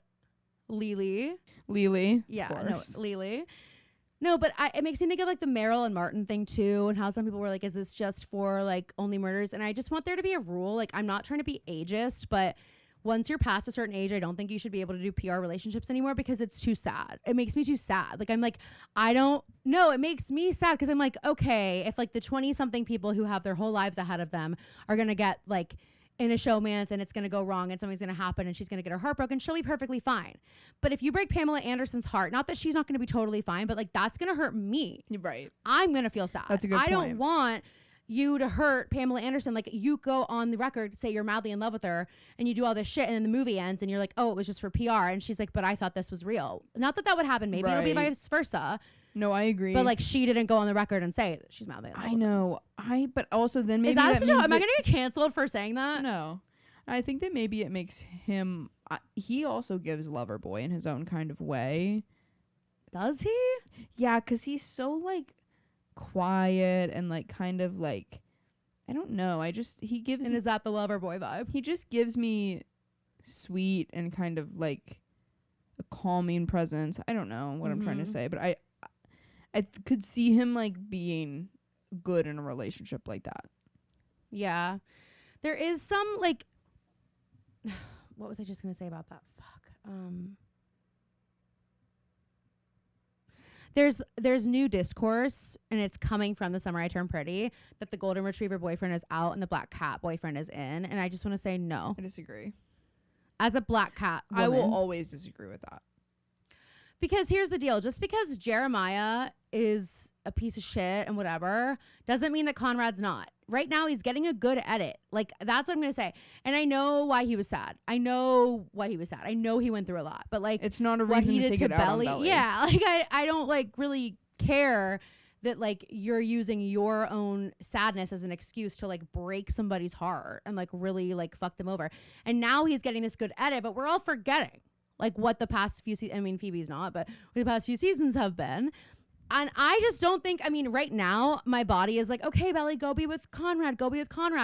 Lily. Lily. Yeah, of no, course. Lily. No, but it makes me think of like the Meryl and Martin thing too, and how some people were like, "Is this just for like only murders?" And I just want there to be a rule. Like, I'm not trying to be ageist, but once you're past a certain age, I don't think you should be able to do PR relationships anymore because it's too sad. It makes me too sad. Like, I'm like, I don't know. It makes me sad because I'm like, okay, if like the 20-something people who have their whole lives ahead of them are gonna get like in a showman's and it's gonna go wrong and something's gonna happen and she's gonna get her heart broken, she'll be perfectly fine. But if you break Pamela Anderson's heart, not that she's not gonna be totally fine, but like that's gonna hurt me. You're right. I'm gonna feel sad. That's a good I point. don't want you to hurt Pamela Anderson. Like, you go on the record, say you're madly in love with her, and you do all this shit, and then the movie ends, and you're like, oh, it was just for PR. And she's like, but I thought this was real. Not that that would happen. Maybe it'll be vice versa. No, I agree. But like, she didn't go on the record and say that she's madly in love with him. I know. But also then maybe Is that a situation? Am I that- going to get canceled for saying that? No. I think that maybe it makes him... he also gives Loverboy in his own kind of way. Does he? Yeah, because he's so, like, quiet and, like, kind of, like... I don't know. He gives... And is that the Loverboy vibe? He just gives me sweet and kind of, like, a calming presence. I don't know what I'm trying to say, but I could see him, like, being good in a relationship like that. Yeah. There is some, like... what was I just going to say about that? Fuck. There's new discourse, and it's coming from The Summer I Turned Pretty, that the golden retriever boyfriend is out and the black cat boyfriend is in. And I just want to say no. I disagree. As a black cat woman, I will always disagree with that. Because here's the deal. Just because Jeremiah is a piece of shit and whatever doesn't mean that Conrad's not. Right now, he's getting a good edit. Like, that's what I'm going to say. And I know why he was sad. I know he went through a lot. But, like, it's not a reason to take it out on Belly. Yeah. Like, I don't, like, really care that, like, you're using your own sadness as an excuse to, like, break somebody's heart and, like, really, like, fuck them over. And now he's getting this good edit, but we're all forgetting, like, what the past few seasons, I mean, Phoebe's not, but what the past few seasons have been. And I just don't think, I mean, right now, my body is like, okay, Belly, go be with Conrad,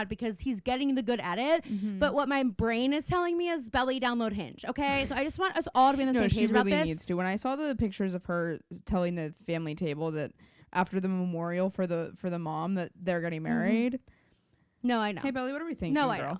because he's getting the good edit. Mm-hmm. But what my brain is telling me is, Belly, download Hinge, okay? So I just want us all to be on the same page about this. No, she really needs to. When I saw the pictures of her telling the family table that after the memorial for the mom that they're getting married. Mm-hmm. No, I know. Hey, Belly, what are we thinking, girl? I know.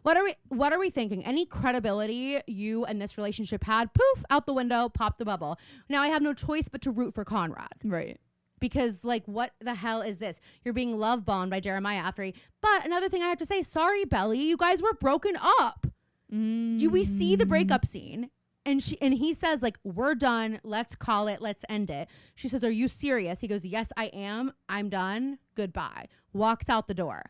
What are we thinking? Any credibility you and this relationship had, poof, out the window, pop the bubble. Now I have no choice but to root for Conrad. Right. Because, like, what the hell is this? You're being love bombed by Jeremiah after But another thing I have to say, sorry, Belly, you guys were broken up. Do we see the breakup scene? And he says, like, we're done. Let's call it. Let's end it. She says, are you serious? He goes, yes, I am. I'm done. Goodbye. Walks out the door.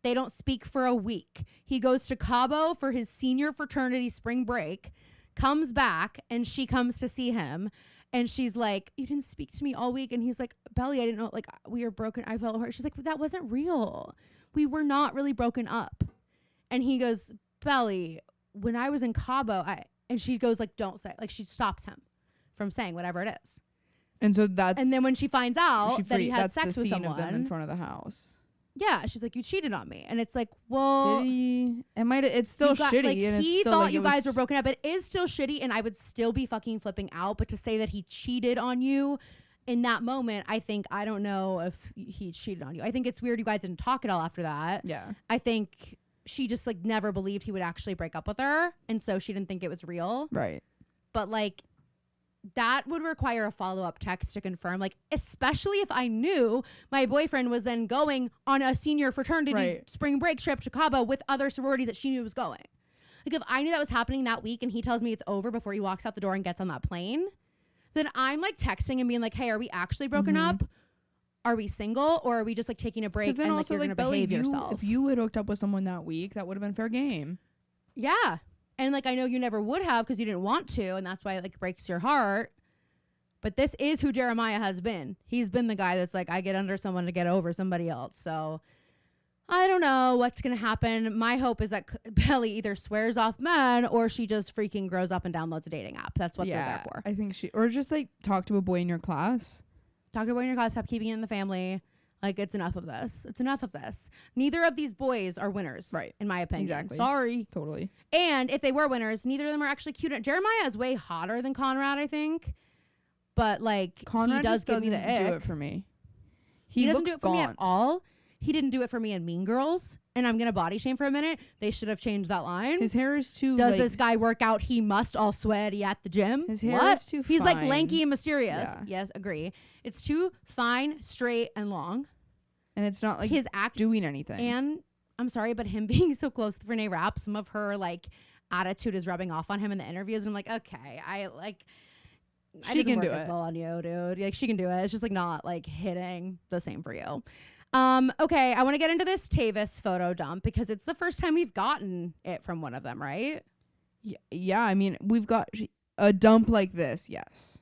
They don't speak for a week. He goes to Cabo for his senior fraternity spring break, comes back, and she comes to see him. And she's like, you didn't speak to me all week. And he's like, Belly, I didn't know, like, we were broken. I felt hurt. She's like, that wasn't real. We were not really broken up. And he goes, Belly, when I was in Cabo, and she goes, like, don't say, like, she stops him from saying whatever it is. And so and then when she finds out that he had sex with someone of them in front of the house. Yeah, she's like, you cheated on me. And it's like, well, did he? It's still shitty. Like, and he it's still thought like you guys were broken up. It is still shitty, and I would still be fucking flipping out. But to say that he cheated on you in that moment, I don't know if he cheated on you. I think it's weird you guys didn't talk at all after that. Yeah. I think she just, like, never believed he would actually break up with her. And so she didn't think it was real. Right. But, like, that would require a follow-up text to confirm, like, especially if I knew my boyfriend was then going on a senior fraternity spring break trip to Cabo with other sororities that she knew was going. Like, if I knew that was happening that week and he tells me it's over before he walks out the door and gets on that plane, then I'm, like, texting and being like, hey, are we actually broken up? Are we single? Or are we just, like, taking a break and, like, you're going to behave yourself? If you had hooked up with someone that week, that would have been fair game. Yeah. And, like, I know you never would have because you didn't want to, and that's why it, like, breaks your heart. But this is who Jeremiah has been. He's been the guy that's like, I get under someone to get over somebody else. So I don't know what's going to happen. My hope is that Belly either swears off men or she just freaking grows up and downloads a dating app. That's what they're there for. I think or just, like, talk to a boy in your class. Talk to a boy in your class. Stop keeping it in the family. Like, it's enough of this. It's enough of this. Neither of these boys are winners, right? In my opinion. Exactly. Sorry. Totally. And if they were winners, neither of them are actually cute. Jeremiah is way hotter than Conrad, I think. But, like, Conrad he does give me the ick. Do it for me. He doesn't do it for me at all. He didn't do it for me in Mean Girls. And I'm going to body shame for a minute. They should have changed that line. His hair is too... Does this guy work out? He must all sweaty at the gym. His hair is too fine. He's, like, lanky and mysterious. Yeah. Yes, agree. It's too fine, straight, and long. And it's not, like, his act doing anything. And I'm sorry, but him being so close with Renee Rapp, some of her, like, attitude is rubbing off on him in the interviews. And I'm like, okay, she can do it well on you, dude. Like, she can do it. It's just, like, not, like, hitting the same for you. Okay, I want to get into this Tayvis photo dump because it's the first time we've gotten it from one of them, right? Yeah. I mean, we've got a dump like this. Yes.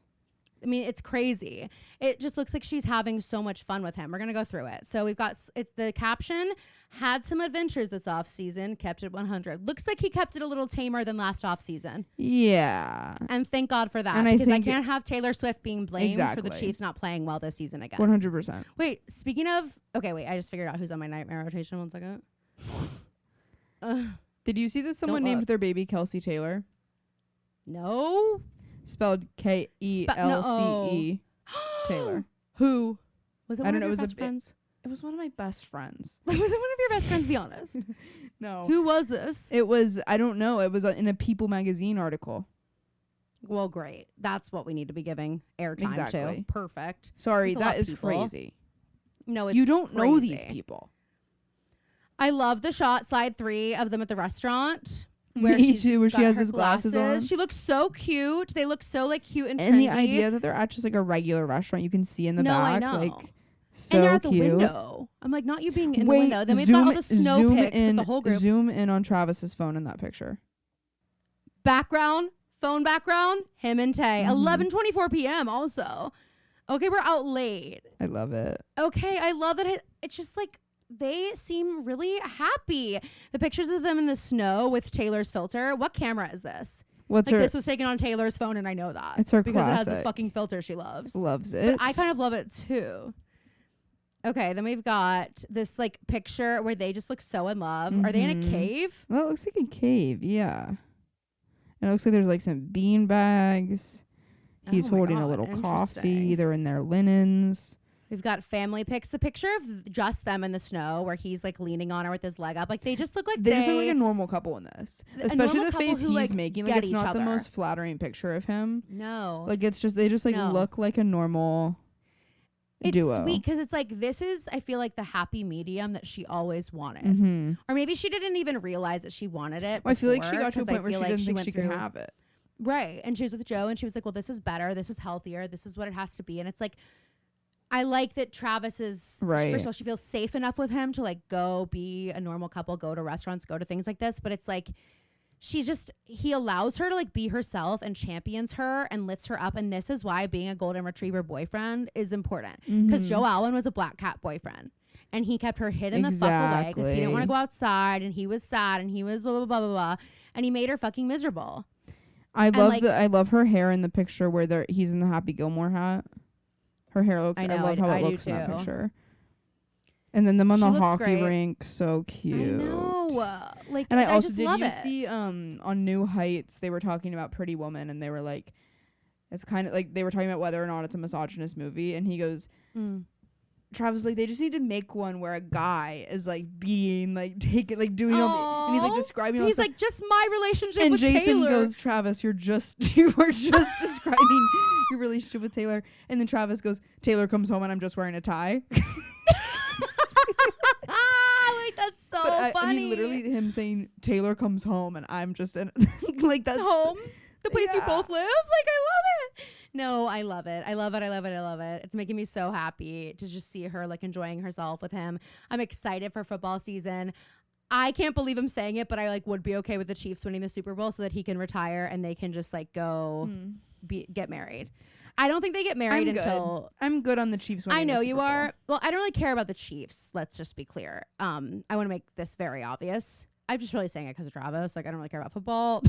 I mean, it's crazy. It just looks like she's having so much fun with him. We're going to go through it. So we've got it's the caption, had some adventures this off season, kept it 100. Looks like he kept it a little tamer than last off season. Yeah. And thank God for that. And because I can't have Taylor Swift being blamed for the Exactly. Chiefs not playing well this season again. 100%. Wait, speaking of, okay, wait, I just figured out who's on my nightmare rotation. 1 second. Did you see that someone named their baby Kelsey Taylor? No. Spelled Kelce Taylor. Who? Was it I one don't of know, your best friends? It was one of my best friends. Was it one of your best friends? Be honest. No. Who was this? It was, I don't know. It was in a People magazine article. Well, great. That's what we need to be giving airtime Exactly. to. Perfect. Sorry, There's a lot that of is people. crazy. No, it's You don't know crazy. these people. I love the shot, slide 3 of them at the restaurant. Me too, where she got has her his glasses on. She looks so cute. They look so like cute and trendy. And the idea that they're at just like a regular restaurant you can see in the No, back. I know. Like, so and they're at the cute. window. I'm like, not you being in the window. Then we've got all the snow pics with the whole group. Zoom in on Travis's phone in that picture. Background, phone background, him and Tay. 11:24 p.m. also. Okay, we're out late. I love it. Okay, I love it. It's just like they seem really happy. The pictures of them in the snow with Taylor's filter. What camera is this? What's Like her? this was taken on Taylor's phone, and I know that. It's her because it has this classic. fucking filter she loves. Loves it. But I kind of love it too. Okay, then we've got this like picture where they just look so in love. Are they in a cave? Well, it looks like a cave. Yeah. And it looks like there's like some bean bags. He's Oh my holding a God, little coffee. interesting. They're in their linens. We've got family pics. The picture of just them in the snow where he's like leaning on her with his leg up. Like they just look like They just look like a normal couple in this. Especially normal the couple face who, he's like, making. get Like it's each not the other. most flattering picture of him. No. Like it's just, they just like No. look like a normal It's duo. sweet because it's like this is, I feel like, the happy medium that she always wanted. Mm-hmm. Or maybe she didn't even realize that she wanted it. I feel like she before, got to a 'cause I point where she feel like didn't think went she could through- have it. Right. And she was with Joe and she was like, well, this is better. This is healthier. This is what it has to be. And it's like, I like that Travis is, Right. first of all, she feels safe enough with him to like go be a normal couple, go to restaurants, go to things like this. But it's like, he allows her to like be herself and champions her and lifts her up. And this is why being a golden retriever boyfriend is important. Because Joe Alwyn was a black cat boyfriend. And he kept her hidden the fuck away because he didn't want to go outside and he was sad and he was blah, blah, blah, blah, blah. And he made her fucking miserable. I love like- I love her hair in the picture where he's in the Happy Gilmore hat. Her hair looks. I know, love how I it do looks in that too. picture. And then them on She the looks hockey great. rink, so cute. I know. Like, And I also just did love you it. see on New Heights they were talking about Pretty Woman and they were like, it's kind of like they were talking about whether or not it's a misogynist movie and he goes. Travis was like, they just need to make one where a guy is like being like taking like doing all the, and he's like describing all He's stuff. like, just my relationship And with Jason Taylor. goes, Travis, you were just describing your relationship with Taylor. And then Travis goes, Taylor comes home and I'm just wearing a tie. Like, that's so But funny. I mean, literally him saying Taylor comes home and I'm just in like that's home, the place you Yeah. both live. Like, I love it. No, I love it. I love it. I love it. I love it. It's making me so happy to just see her like enjoying herself with him. I'm excited for football season. I can't believe I'm saying it, but I like would be okay with the Chiefs winning the Super Bowl so that he can retire and they can just like go get married. I don't think they get married until I'm good on the Chiefs winning. I know the you Super Bowl. are. Well, I don't really care about the Chiefs. Let's just be clear. I want to make this very obvious. I'm just really saying it because of Travis. Like, I don't really care about football.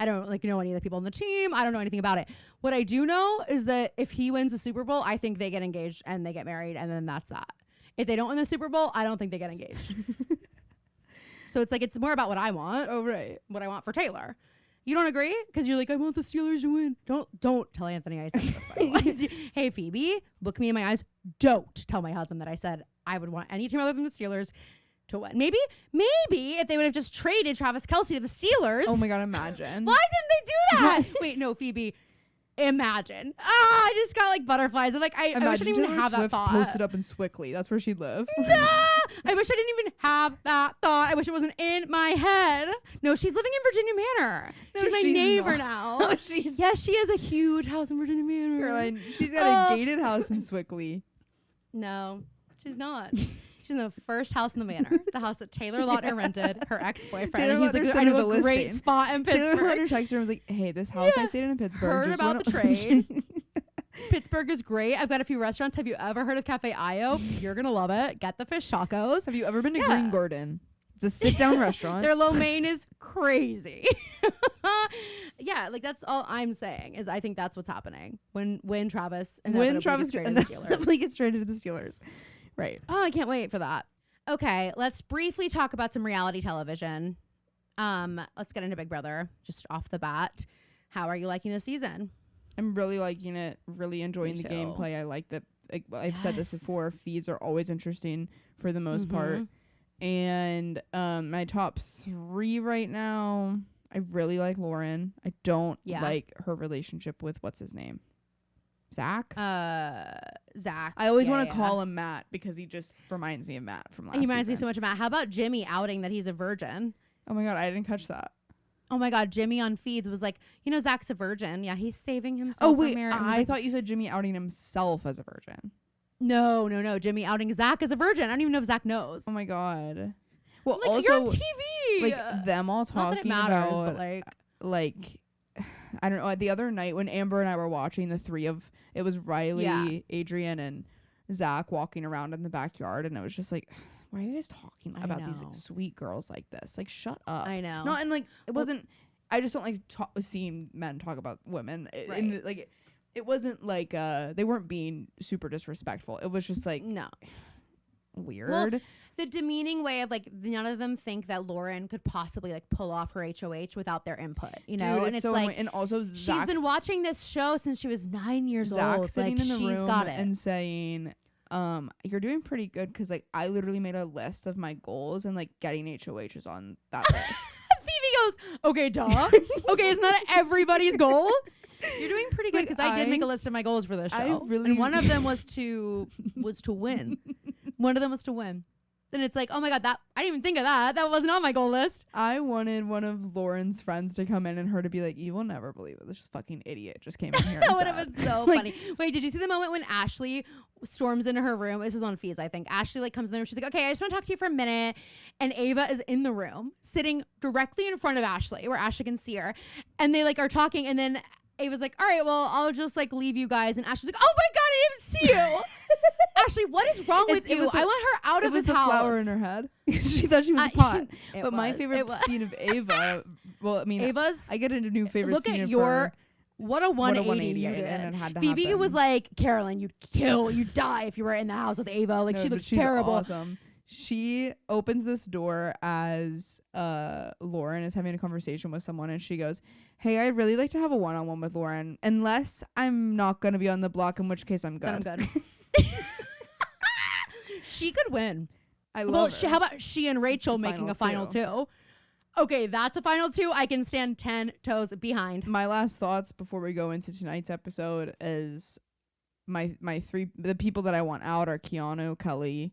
I don't like know any of the people on the team. I don't know anything about it. What I do know is that if he wins the Super Bowl, I think they get engaged and they get married, and then that's that. If they don't win the Super Bowl, I don't think they get engaged. So it's like it's more about what I want. Oh right. What I want for Taylor. You don't agree? Because you're like, I want the Steelers to win. Don't tell Anthony I said this. By the way. Hey, Phoebe, look me in my eyes. Don't tell my husband that I said I would want any team other than the Steelers to win. Maybe if they would have just traded Travis Kelce to the Steelers. Oh my god, imagine. Why didn't they do that? Wait, no, Phoebe. Imagine. I just got like butterflies. I'm like, I wish I didn't even Taylor have that Swift thought. posted up in Swickley. That's where she'd live. No! I wish I didn't even have that thought. I wish it wasn't in my head. No, she's living in Virginia Manor. No, she's my she's neighbor not. now. No, she's Yes, she has a huge house in Virginia Manor. Caroline, she's got a gated house in Swickley. No, she's not. She's in the first house in the manor, the house that Taylor Lautner rented, her ex-boyfriend. Taylor And he's Lautner like, sent I her know the a great listing. spot in Taylor Pittsburgh. Lautner texted her and was like, hey, this house I stayed in Pittsburgh. Heard just about went the trade. Pittsburgh is great. I've got a few restaurants. Have you ever heard of Cafe Io? You're going to love it. Get the fish tacos. Have you ever been to Green Garden? It's a sit-down restaurant. Their lo mein is crazy. Yeah, like that's all I'm saying is I think that's what's happening when Travis gets traded to the Steelers. gets traded to the Steelers. Right. Oh, I can't wait for that. Okay, let's briefly talk about some reality television. Let's get into Big Brother just off the bat. How are you liking the season? I'm really liking it. Really enjoying the gameplay. I like that. Like, I've said this before. Feeds are always interesting for the most part. And my top 3 right now, I really like Lauren. I don't like her relationship with what's his name, Zach. Zach. I always want to call him Matt because he just reminds me of Matt from last season. He reminds me so much of Matt. How about Jimmy outing that he's a virgin? Oh my God, I didn't catch that. Oh my God, Jimmy on feeds was like, Zach's a virgin. Yeah, he's saving himself for marriage. I thought you said Jimmy outing himself as a virgin. No. Jimmy outing Zach as a virgin. I don't even know if Zach knows. Oh my God. Well, like, also, you're on TV. Like them all talking Not that it matters, about, but like, I don't know. The other night when Amber and I were watching it was Riley, Adrian, and Zach walking around in the backyard, and I was just like, why are you guys talking about these like, sweet girls like this? Like, shut up. I know. No, and like it wasn't. I just don't like seeing men talk about women. Right. It wasn't like they weren't being super disrespectful. It was just like weird. Well, the demeaning way of like none of them think that Lauren could possibly like pull off her HOH without their input, Dude, and it's so like, and also she's been watching this show since she was 9 years old. Sitting like in the she's room got it and saying, you're doing pretty good because like I literally made a list of my goals and like getting HOHs on that list. Phoebe goes, okay, duh. Okay, isn't that everybody's goal? You're doing pretty good because I did make a list of my goals for this show. And one of them was to win. One of them was to win. Then it's like, oh my God, that I didn't even think of that. That wasn't on my goal list. I wanted one of Lauren's friends to come in and her to be like, you will never believe it. This just fucking idiot just came in here. That would have been so funny. Wait, did you see the moment when Ashley storms into her room? This is on feeds, I think. Ashley like comes in the room. She's like, okay, I just want to talk to you for a minute. And Ava is in the room, sitting directly in front of Ashley, where Ashley can see her. And they like are talking, and then Ava's like, all right, well, I'll just like leave you guys. And Ashley's like, oh my God, I didn't see you. Ashley, what is wrong with you? I want her out of his house. It was the flower in her head. She thought she was a pot. But my favorite scene of Ava, well, I mean, Ava's. I get into new favorite look scene at of your. her. What a 180 you did. And it had to Phoebe happen. was like, Carolyn, you'd die if you were in the house with Ava. Like, No, she but looks she's terrible. Awesome. She opens this door as Lauren is having a conversation with someone, and she goes, hey, I'd really like to have a one-on-one with Lauren, unless I'm not going to be on the block, in which case I'm good. Then I'm good. She could win. I love her. How about she and Rachel making a final two? Okay, that's a final two. I can stand 10 toes behind. My last thoughts before we go into tonight's episode is the people that I want out are Keanu, Kelly,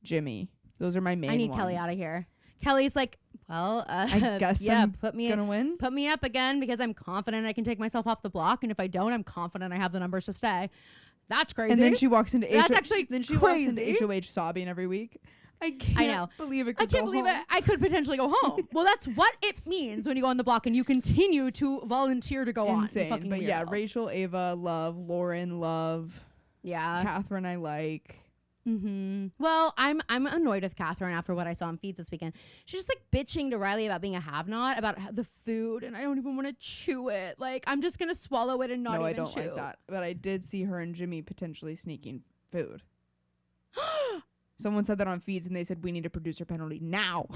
Jimmy. Those are my main ones. I need Kelly out of here. Kelly's like, well, I guess I'm gonna win. Put me up again because I'm confident I can take myself off the block, and if I don't, I'm confident I have the numbers to stay. That's crazy. And then she walks into That's actually then she crazy. walks into HOH sobbing every week. I can't believe it. I can't believe it. I could potentially go home. Well, that's what it means when you go on the block and you continue to volunteer to go Insane. on. But yeah, Rachel, Ava, love. Lauren, love. Yeah. Catherine, I like. Well, I'm annoyed with Catherine after what I saw on feeds this weekend. She's just like bitching to Riley about being a have-not, about the food, and I don't even want to chew it. Like, I'm just gonna swallow it and not even chew. No, I don't like that. But I did see her and Jimmy potentially sneaking food. Someone said that on feeds, and they said we need a producer penalty now.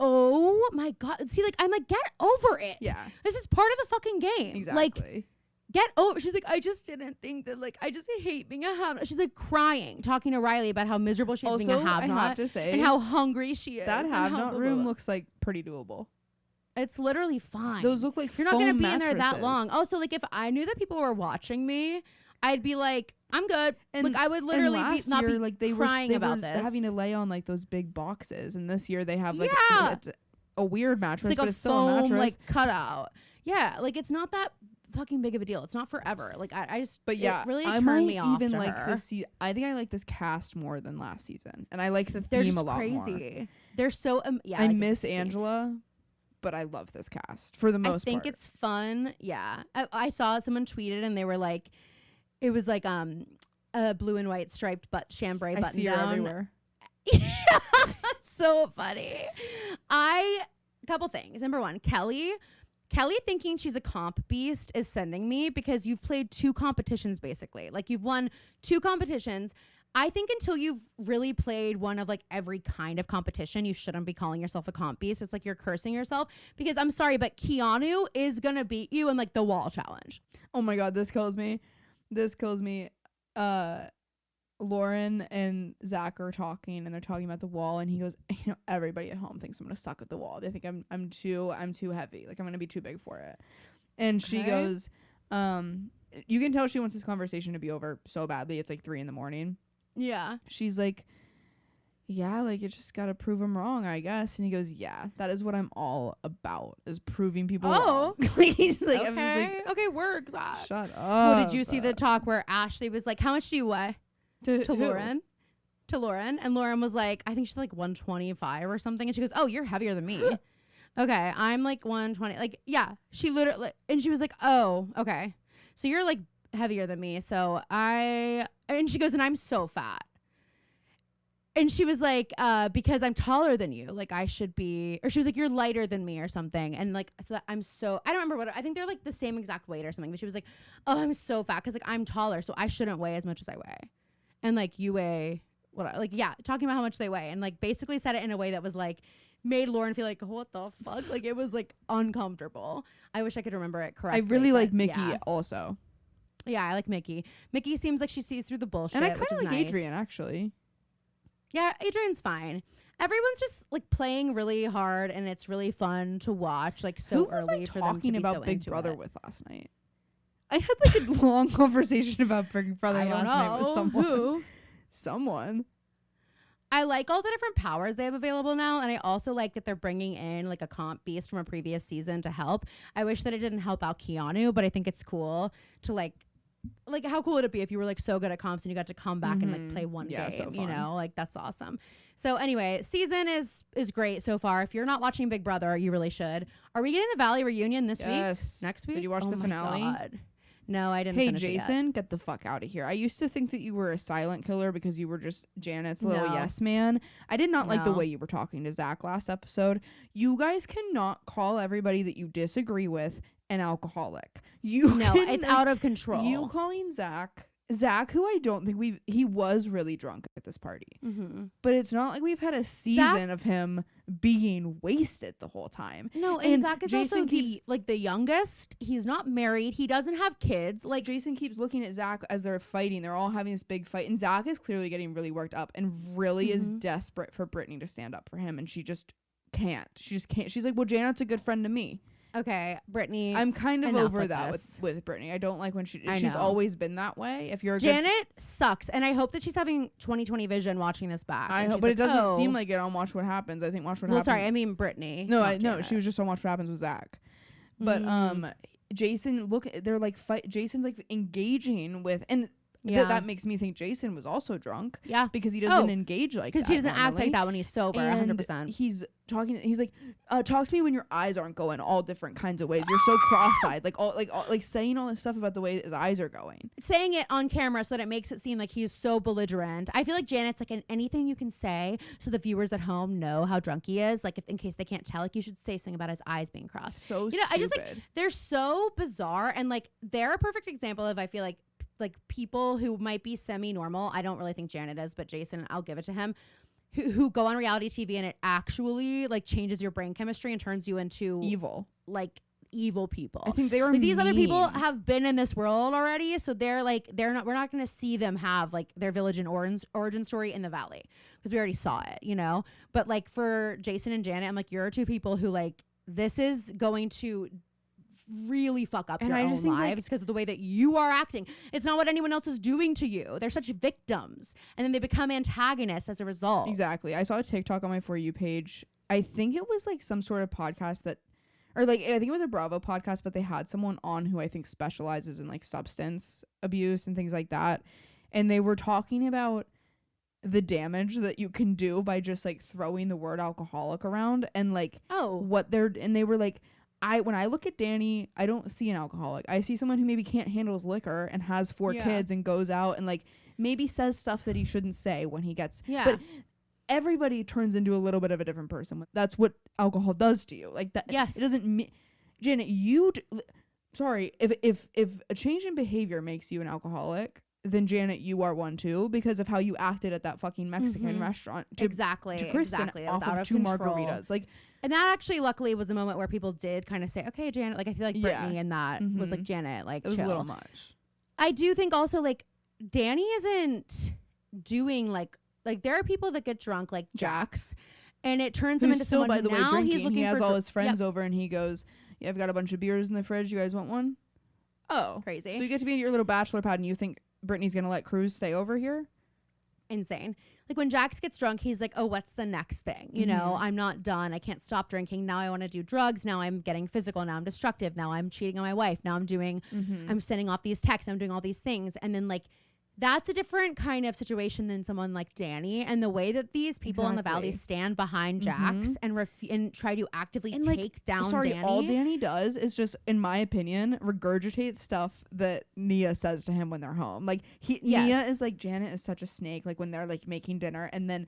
Oh my God! See, like, I'm like, get over it. Yeah, this is part of the fucking game. Exactly. Like, get over. She's like, I just didn't think that. Like, I just hate being a have. She's like crying, talking to Riley about how miserable she is being a have-not. I have to say, and how hungry she is. That have-not room looks like pretty doable. It's literally fine. Those look like you're not gonna be mattresses. in there that long. Also, like, if I knew that people were watching me, I'd be like, I'm good. And like, I would literally not be like they crying about this. Having to lay on like those big boxes, and this year they have like it's a weird mattress, it's like but a it's still foam, a mattress, like cutout. Yeah, like it's not that fucking big of a deal. It's not forever. Like I just, But yeah, it really I turned might me off even to like her. I think I like this cast more than last season, and I like the They're theme just a lot more. crazy. They're so yeah. I like miss Angela, but I love this cast for the most part. I think it's fun. Yeah, I saw someone tweeted and they were like, it was like a blue and white striped but chambray button I see her down. everywhere. So funny. Couple things. Number one, Kelly thinking she's a comp beast is sending me, because you've played 2 competitions basically. Like you've won 2 competitions. I think until you've really played one of like every kind of competition, you shouldn't be calling yourself a comp beast. It's like you're cursing yourself, because I'm sorry, but Keanu is gonna beat you in like the wall challenge. Oh my god, this kills me. Lauren and Zach are talking, and they're talking about the wall, and he goes, everybody at home thinks I'm gonna suck at the wall. They think I'm too heavy. Like I'm gonna be too big for it. And she goes, you can tell she wants this conversation to be over so badly. It's like 3 a.m. Yeah. She's like, yeah, like you just gotta prove them wrong, I guess. And he goes, yeah, that is what I'm all about, is proving people wrong. He's like, okay. I'm just like, okay, work, Zach. shut up. Well, did you see the talk where Ashley was like, how much do you weigh? To who? Lauren. And Lauren was like, I think she's like 125 or something. And she goes, oh, you're heavier than me. Okay, I'm like 120. Like, yeah, she literally, and she was like, oh, okay, so you're like heavier than me. So and she goes, and I'm so fat. And she was like, because I'm taller than you, like I should be, or she was like, you're lighter than me or something. And like, so that I don't remember what, I think they're like the same exact weight or something. But she was like, oh, I'm so fat, because like I'm taller, so I shouldn't weigh as much as I weigh. And like you weigh what? Like, yeah, talking about how much they weigh, and like basically said it in a way that was like made Lauren feel like, what the fuck? Like it was like uncomfortable. I wish I could remember it correctly. I really like Mickey yeah. also. Yeah, I like Mickey. Mickey seems like she sees through the bullshit. And I kind of of like nice. Adrian, actually. Yeah, Adrian's fine. Everyone's just like playing really hard, and it's really fun to watch. Like so Who was early I for them to talking be about so Big into Brother it. with last night? I had like a long conversation about Big Brother I don't last night with know. someone. Who? Someone. I like all the different powers they have available now, and I also like that they're bringing in like a comp beast from a previous season to help. I wish that it didn't help out Keanu, but I think it's cool to like how cool would it be if you were like so good at comps and you got to come back and like play one game, so you know, like that's awesome. So anyway, season is great so far. If you're not watching Big Brother, you really should. Are we getting the Valley reunion this week? Next week? Did you watch the finale? God. No, I didn't. Hey, finish it yet. Jason, get the fuck out of here. I used to think that you were a silent killer because you were just Janet's little No. yes man. I did not like the No. way you were talking to Zach last episode. You guys cannot call everybody that you disagree with an alcoholic. No, it's out of control. You calling Zach, who I don't think he was really drunk at this party. Mm-hmm. But it's not like we've had a season of him being wasted the whole time. No, and Zach is Jason also the youngest. He's not married. He doesn't have kids. Like Jason keeps looking at Zach as they're fighting. They're all having this big fight, and Zach is clearly getting really worked up and really is desperate for Brittany to stand up for him, and she just can't. She just can't. She's like, well, Janet's a good friend to me. Okay, Brittany. I'm kind of over with that this. with Brittany. I don't like when she's know. always been that way. If you're a Janet sucks, and I hope that she's having 20/20 vision watching this back. I and hope, she's but like, it doesn't oh. seem like it on Watch What Happens. I think Watch What Well, Happens. sorry, I mean Brittany. No, not no, Janet. she was just on Watch What Happens with Zach. But Jason, look, they're like Jason's like engaging with, and that makes me think Jason was also drunk. Yeah, because he doesn't engage like that. Because he doesn't normally. act like that when he's sober. 100%. He's talking. He's like, talk to me when your eyes aren't going all different kinds of ways. You're so cross-eyed, like saying all this stuff about the way his eyes are going. Saying it on camera so that it makes it seem like he's so belligerent. I feel like Janet's like, anything you can say so the viewers at home know how drunk he is. Like, if in case they can't tell, like you should say something about his eyes being crossed. So you know, stupid. I just like they're so bizarre, and like they're a perfect example of, I feel like people who might be semi-normal. I don't really think Janet is, but Jason, I'll give it to him. Who go on reality TV and it actually like changes your brain chemistry and turns you into evil people. I think they are like, these other people mean. have been in this world already, so we're not going to see them have like their village and origin story in the Valley because we already saw it, you know. But like for Jason and Janet, I'm like, you're two people who like this is going to really fuck up your own lives because of the way that you are acting. It's not what anyone else is doing to you. They're such victims, and then they become antagonists as a result. Exactly. I saw a TikTok on my For You page. I think it was like some sort of podcast that, or like I think it was a Bravo podcast, but they had someone on who I think specializes in like substance abuse and things like that, and they were talking about the damage that you can do by just like throwing the word alcoholic around, and like they were like, when I look at Danny, I don't see an alcoholic. I see someone who maybe can't handle his liquor and has 4 kids and goes out and like maybe says stuff that he shouldn't say when he gets but everybody turns into a little bit of a different person. That's what alcohol does to you. Like that. Yes. It doesn't Janet, sorry, if a change in behavior makes you an alcoholic, then Janet, you are one too, because of how you acted at that fucking Mexican restaurant to Kristen off of 2 margaritas. Like, and that actually luckily was a moment where people did kind of say, okay, Janet, like I feel like Brittany and that was like, Janet, like it was chill. a little much. I do think also like Danny isn't doing like there are people that get drunk like Jax, and it turns him into still, someone by the way, now drinking. He's looking he has for all his friends over and he goes, yeah, I've got a bunch of beers in the fridge. You guys want one? Oh, crazy. So you get to be in your little bachelor pad and you think Brittany's gonna let Cruz stay over here? Insane. Like when Jax gets drunk, he's like, oh, what's the next thing? You know, I'm not done. I can't stop drinking. Now I want to do drugs. Now I'm getting physical. Now I'm destructive. Now I'm cheating on my wife. Now I'm doing, I'm sending off these texts. I'm doing all these things. And then like, that's a different kind of situation than someone like Danny. And the way that these people in the Valley stand behind Jax and try to actively take down Danny. All Danny does is just, in my opinion, regurgitate stuff that Nia says to him when they're home. Like Nia is like, Janet is such a snake. Like when they're like making dinner, and then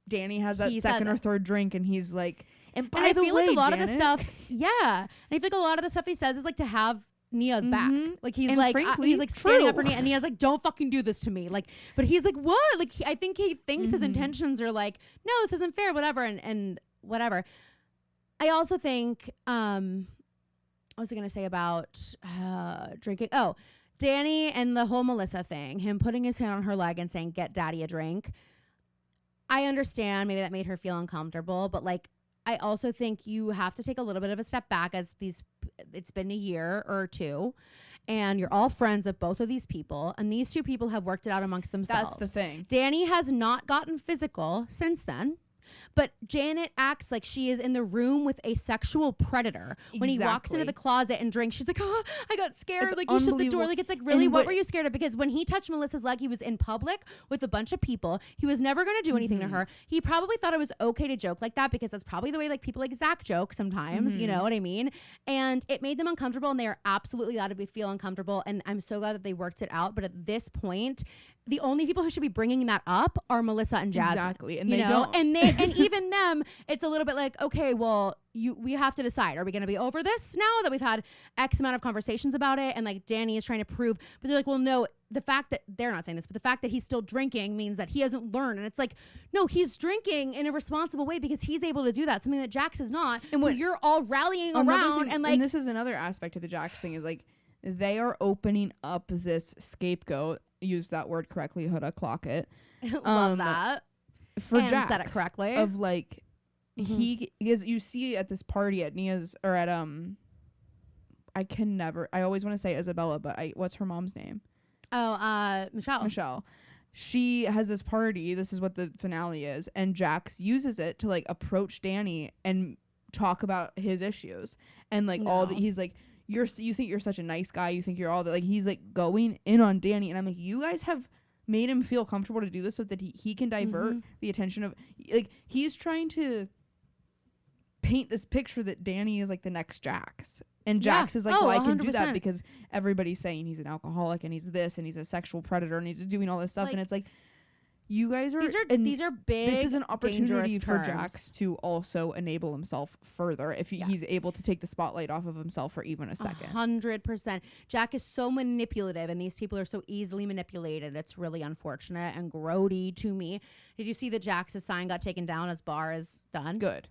Danny has that second or third drink, and he's like, and by the way, like a lot Janet, of the stuff, and I feel like a lot of the stuff he says is like to have Nia's back. Like he's and like frankly, he's like standing up for Nia, and Nia's like, don't fucking do this to me. Like, but he's like, what? Like I think he thinks his intentions are like, no, this isn't fair, whatever, and whatever. I also think what was I gonna say about drinking? Oh, Danny and the whole Melissa thing, him putting his hand on her leg and saying, get daddy a drink. I understand maybe that made her feel uncomfortable, but like I also think you have to take a little bit of a step back as it's been a year or 2 and you're all friends of both of these people, and these 2 people have worked it out amongst themselves. That's the thing. Danny has not gotten physical since then, but Janet acts like she is in the room with a sexual predator. When he walks into the closet and drinks, she's like, oh, I got scared. It's like you shut the door. Like it's like, really, what were you scared of? Because when he touched Melissa's leg, he was in public with a bunch of people. He was never going to do anything to her. He probably thought it was okay to joke like that because that's probably the way like people like Zach joke sometimes, you know what I mean? And it made them uncomfortable, and they are absolutely allowed to feel uncomfortable. And I'm so glad that they worked it out. But at this point, the only people who should be bringing that up are Melissa and Jasmine. Exactly. And you they know? don't. And even them, it's a little bit like, okay, well, we have to decide. Are we going to be over this now that we've had X amount of conversations about it? And like Danny is trying to prove, but they're like, well, no, the fact that they're not saying this, but the fact that he's still drinking means that he hasn't learned. And it's like, no, he's drinking in a responsible way because he's able to do that. Something that Jax is not. And what you're all rallying around and like, and this is another aspect of the Jax thing is like, they are opening up this scapegoat. Use that word correctly, Huda, clock it. Love that. For and Jax, said it correctly. Of like, he is, you see at this party at Nia's, or at I always want to say Isabella, but what's her mom's name? Oh, Michelle. She has this party. This is what the finale is, and Jax uses it to like approach Danny and talk about his issues, and like all that. He's like, you think you're such a nice guy. You think you're all that. Like he's like going in on Danny, and I'm like, you guys have made him feel comfortable to do this so that he can divert the attention of, like, he's trying to paint this picture that Danny is like the next Jax, and Jax is like, well, I can 100%. Do that because everybody's saying he's an alcoholic and he's this and he's a sexual predator and he's doing all this stuff, like, and it's like, you guys are these are big. This is an opportunity for Jax to also enable himself further if he's able to take the spotlight off of himself for even a second. 100%. Jack is so manipulative, and these people are so easily manipulated. It's really unfortunate and grody to me. Did you see that Jax's sign got taken down as bar is done? Good.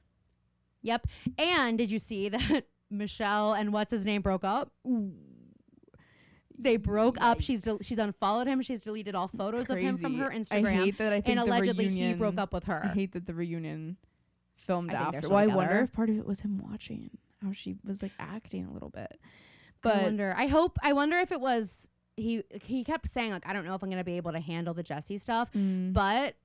Yep. And did you see that Michelle and what's his name broke up? Ooh. They broke up. She's unfollowed him. She's deleted all photos of him from her Instagram. I hate that. I think and allegedly he broke up with her. I hate that the reunion filmed after. Well, I wonder if part of it was him watching how she was like acting a little bit. But I wonder if it was he kept saying like, I don't know if I'm gonna be able to handle the Jessie stuff, but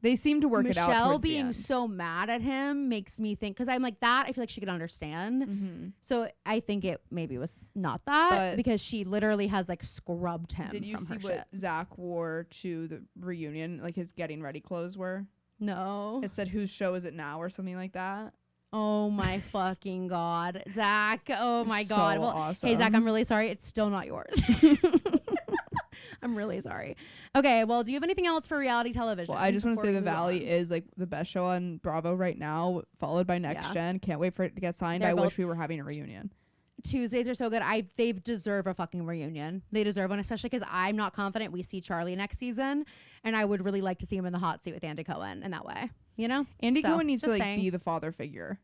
They seem to work it out. Michelle towards the being end. so mad at him makes me think, because I'm like that. I feel like she could understand. Mm-hmm. So I think it maybe was not that, But because she literally has like scrubbed him. Did you from see her what shit. Zach wore to the reunion? Like his getting ready clothes were? No. It said, "Whose show is it now?" or something like that. Oh my fucking God, Zach. Oh my So God. Well, awesome. hey Zach, I'm really sorry. It's still not yours. I'm really sorry. Okay, well, do you have anything else for reality television? Well, I just want to before say we The move Valley on? is like the best show on Bravo right now, followed by Next Yeah. Gen. Can't wait for it to get signed. They're I both- wish we were having a reunion. Tuesdays are so good. They deserve a fucking reunion. They deserve one, especially because I'm not confident we see Charlie next season, and I would really like to see him in the hot seat with Andy Cohen in that way. You know, Andy So, Cohen needs to just like saying. be the father figure.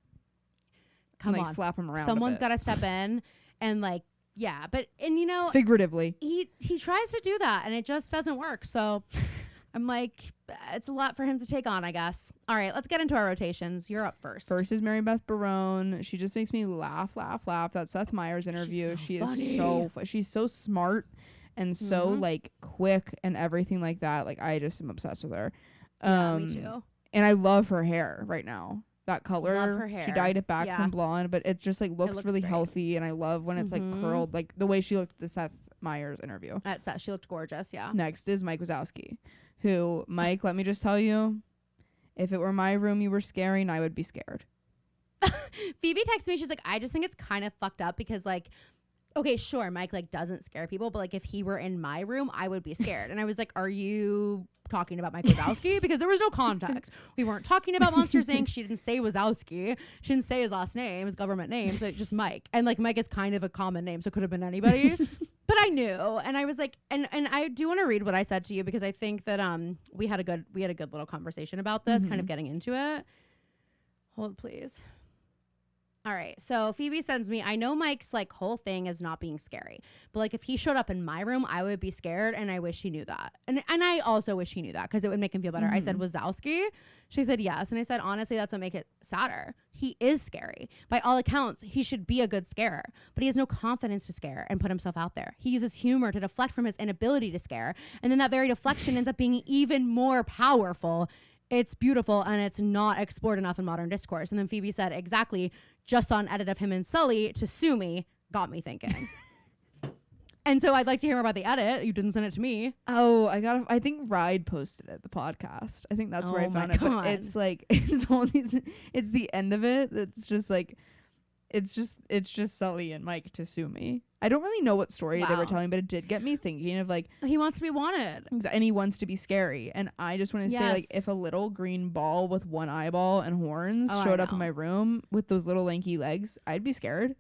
Come and, like on, slap him around. someone's got to step in and like, yeah, but and you know, figuratively. he tries to do that and it just doesn't work. So I'm like, it's a lot for him to take on, I guess. All right, let's get into our rotations. You're up first. First is Mary Beth Barone. She just makes me laugh. That Seth Meyers interview. so She funny. is so she's so smart and so Mhm. like quick and everything like that. Like I just am obsessed with her. Yeah, me too. And I love her hair right now. That color. Love her She hair. dyed it back Yeah. from blonde, but it just like looks looks really great. healthy, and I love when it's Mhm. like curled, like the way she looked at the Seth Meyers interview. That's she looked gorgeous. Yeah. Next is Mike Wazowski, who Mike, let me just tell you, if it were my room you were scaring, I would be scared. Phoebe texts me. She's like, I just think it's kind of fucked up because like, okay, sure, Mike like doesn't scare people, but like if he were in my room, I would be scared. And I was like, are you talking about Mike Wazowski? Because there was no context. We weren't talking about Monsters Inc. She didn't say Wazowski. She didn't say his last name, his government name. So it's just Mike. And like Mike is kind of a common name, so it could have been anybody. But I knew, and I was like, and I do want to read what I said to you because I think that we had a good little conversation about this, kind of getting into it. Hold please. All right, so Phoebe sends me, I know Mike's like whole thing is not being scary, but like if he showed up in my room, I would be scared, and I wish he knew that. And I also wish he knew that because it would make him feel better. I said, Wazowski? She said, yes. And I said, honestly, that's what make it sadder. He is scary. By all accounts, he should be a good scarer, but he has no confidence to scare and put himself out there. He uses humor to deflect from his inability to scare, and then that very deflection ends up being even more powerful. It's beautiful, and it's not explored enough in modern discourse. And then Phoebe said, exactly, just saw an edit of him and Sully to sue me, got me thinking. And so I'd like to hear more about the edit. You didn't send it to me. Oh, I think Ride posted it, the podcast. I think that's where I Oh my found it. But God. it's like it's all these it's the end of it that's just like it's just Sully and Mike to sue me. I don't really know what story they were Wow. telling, but it did get me thinking of like, He wants to be wanted. and he wants to be scary. And I just want to say, like, Yes. if a little green ball with one eyeball and horns Oh, I showed up know. in my room with those little lanky legs, I'd be scared.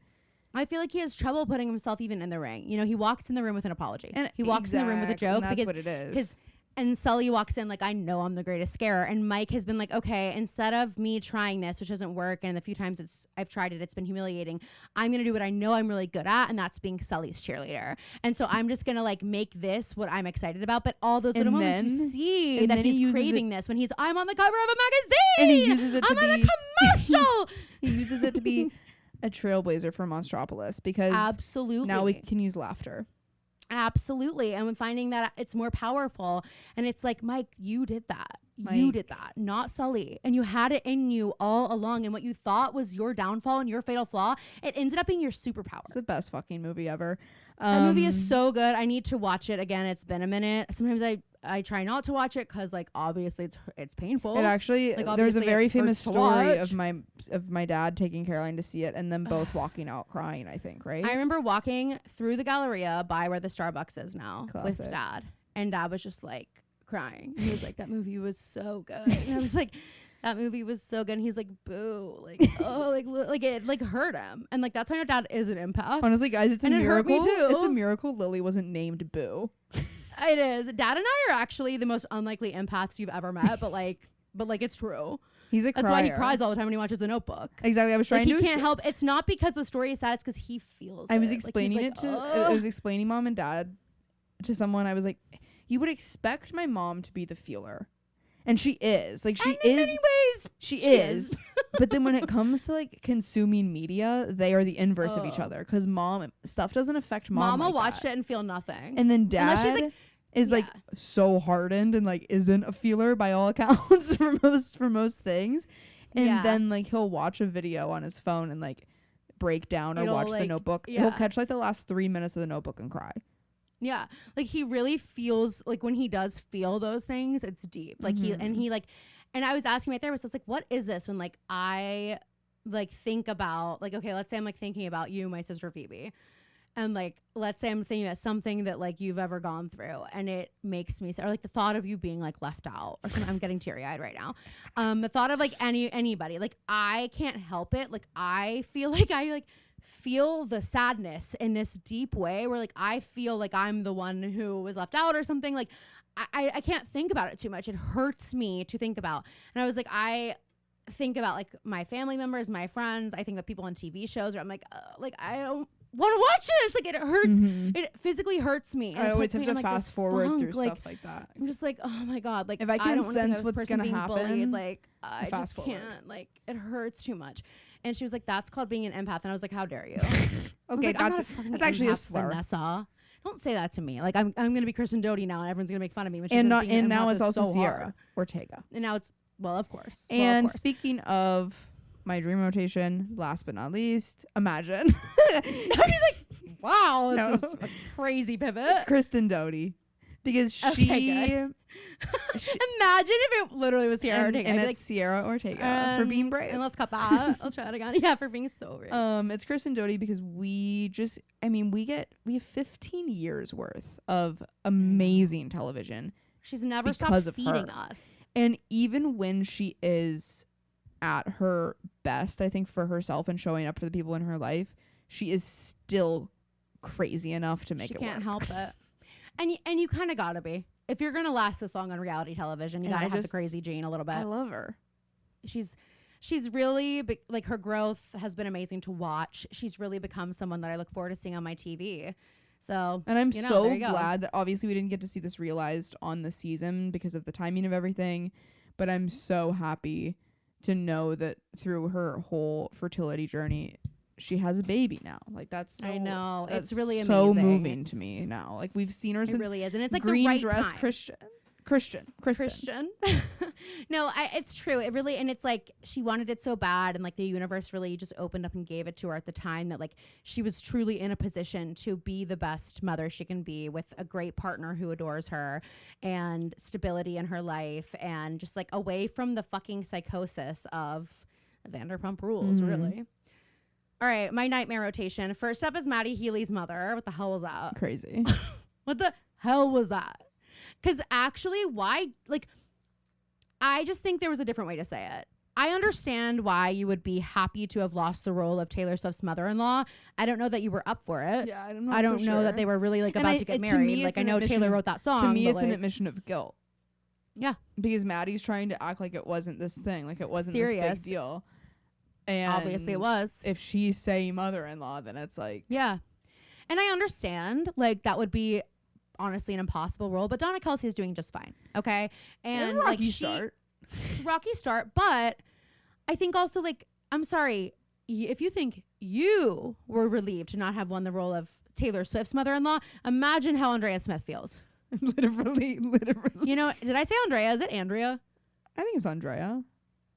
I feel like he has trouble putting himself even in the ring. You know, he walks in the room with an apology. And he walks in the room with a exactly, joke and that's because what it is. and Sully walks in like, I know I'm the greatest scarer. And Mike has been like, okay, instead of me trying this, which doesn't work, and the few times I've tried it, it's been humiliating. I'm going to do what I know I'm really good at, and that's being Sully's cheerleader. And so I'm just going to like make this what I'm excited about. But all those little And moments you then- see and that then he he's uses craving this when I'm on the cover of a magazine. And he uses it to I'm on a be commercial. he uses it to be a trailblazer for Monstropolis because Absolutely. now we can use laughter. Absolutely. And we're finding that it's more powerful. And it's like, Mike, you did that. You Mike. did that, not Sully. And you had it in you all along. And what you thought was your downfall and your fatal flaw, it ended up being your superpower. It's the best fucking movie ever. That movie is so good. I need to watch it again. It's been a minute. Sometimes I try not to watch it because like obviously it's painful. It actually Like, there's a obviously very it famous hurts to story watch. of my dad taking Caroline to see it and them both walking out crying, I think, right? I remember walking through the Galleria by where the Starbucks is now with Classic. Dad, and Dad was just like crying. He was like, "That movie was so good," and I was like, "That movie was so good." And he's like, "Boo!" Like, oh, like it like hurt him, and like that's how your dad is an empath. Honestly, guys, it's a And it hurt miracle. me too. It's a miracle Lily wasn't named Boo. It is. Dad and I are actually the most unlikely empaths you've ever met, but like it's true. He's a That's crier. why he cries all the time when he watches The Notebook. Exactly. I was trying Like he to can't help. It's not because the story is sad. It's because he feels. I was it. Like, he's explaining like, it to "Ugh." I was explaining mom and dad to someone. I was like, you would expect my mom to be the feeler. And she is. Like she And in is many ways, she she is. But then when it comes to like consuming media, they are the inverse of each Oh. other. Because mom stuff doesn't affect mom. Mama like watched that. it and feel nothing. And then dad Unless she's like, is like so hardened and like isn't a feeler by all accounts for most things. And then like he'll watch a video on his phone and like break down or watch The Notebook. He'll catch like the last 3 minutes of The Notebook and cry. Yeah. Like he really feels like when he does feel those things, it's deep. Like he like, and I was asking my therapist, I was like, what is this when like I like think about like, okay, let's say I'm like thinking about you, my sister Phoebe. And like, let's say I'm thinking about something that like you've ever gone through and it makes me, or like the thought of you being like left out, or I'm getting teary eyed right now. The thought of like anybody, like I can't help it. Like I feel like feel the sadness in this deep way where like I feel like I'm the one who was left out or something. Like I can't think about it too much. It hurts me to think about. And I was like, I think about like my family members, my friends. I think about people on TV shows where I'm like I don't want to watch this. Like it hurts. It physically hurts me. And I always have to like fast forward through stuff like that. I'm just like, oh my God. Like if I can don't sense what's going to happen, bullied, like I just can't. Like it hurts too much. And she was like, that's called being an empath. And I was like, how dare you? Okay, like, that's actually a slur. Vanessa. Don't say that to me. Like I'm going to be Kristen Doty now and everyone's going to make fun of me. And now it's also so Sierra Ortega. And now it's, well, of course. And speaking of my dream rotation, last but not least, Imagine. I was like, wow, this is a crazy pivot. It's Kristen Doty. Because Imagine if it literally was Sierra Ortega. And it's like, Sierra Ortega for being brave. And let's cut that. Let's try it again. Yeah, for being so brave. It's Kristen Doty because we have 15 years worth of amazing television. She's never stopped feeding us. And even when she is at her best, I think, for herself and showing up for the people in her life, she is still crazy enough to make it work. She can't help it. And you kind of gotta be. If you're gonna last this long on reality television, you gotta have the crazy gene a little bit. I love her. She's really like her growth has been amazing to watch. She's really become someone that I look forward to seeing on my TV. So, and I'm so glad that obviously we didn't get to see this realized on the season because of the timing of everything, but I'm so happy to know that through her whole fertility journey, she has a baby now. Like that's so, I know, it's really so amazing. Moving to me now. Like we've seen her since it really is, and it's like green the right dress time. Christian. No, it's true. It really, and it's like she wanted it so bad, and like the universe really just opened up and gave it to her at the time that like she was truly in a position to be the best mother she can be with a great partner who adores her and stability in her life and just like away from the fucking psychosis of Vanderpump Rules, really. All right, my nightmare rotation. First up is Maddie Healy's mother. What the hell was that? Crazy. What the hell was that? Because actually, why? Like, I just think there was a different way to say it. I understand why you would be happy to have lost the role of Taylor Swift's mother-in-law. I don't know that you were up for it. Yeah, I don't know that they were really like about to get married. Like, I know Taylor wrote that song. To me, it's an admission of guilt. Yeah, because Maddie's trying to act like it wasn't this thing, like it wasn't serious. This big deal. And obviously, it was. If she's saying mother-in-law, then it's like yeah. And I understand, like that would be honestly an impossible role, but Donna Kelsey is doing just fine. Okay, and rocky start, but I think also like I'm sorry if you think you were relieved to not have won the role of Taylor Swift's mother-in-law. Imagine how Andrea Smith feels. literally. You know, did I say Andrea? Is it Andrea? I think it's Andrea.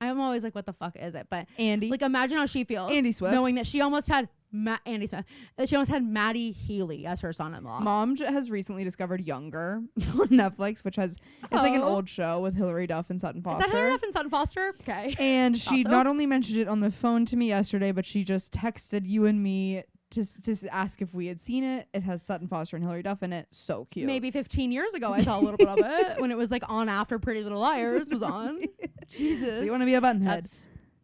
I'm always like, what the fuck is it? But Andy, like, imagine how she feels. Andy Swift, knowing that she almost had Andy Smith. That she almost had Maddie Healy as her son-in-law. Mom has recently discovered Younger on Netflix, which has it's like an old show with Hilary Duff and Sutton Foster. Is that Hilary Duff and Sutton Foster? Okay. And she not only mentioned it on the phone to me yesterday, but she just texted you and me to ask if we had seen it. It has Sutton Foster and Hilary Duff in it. So cute. Maybe 15 years ago I saw a little bit of it when it was like on after Pretty Little Liars was on. Jesus. So you want to be a buttonhead?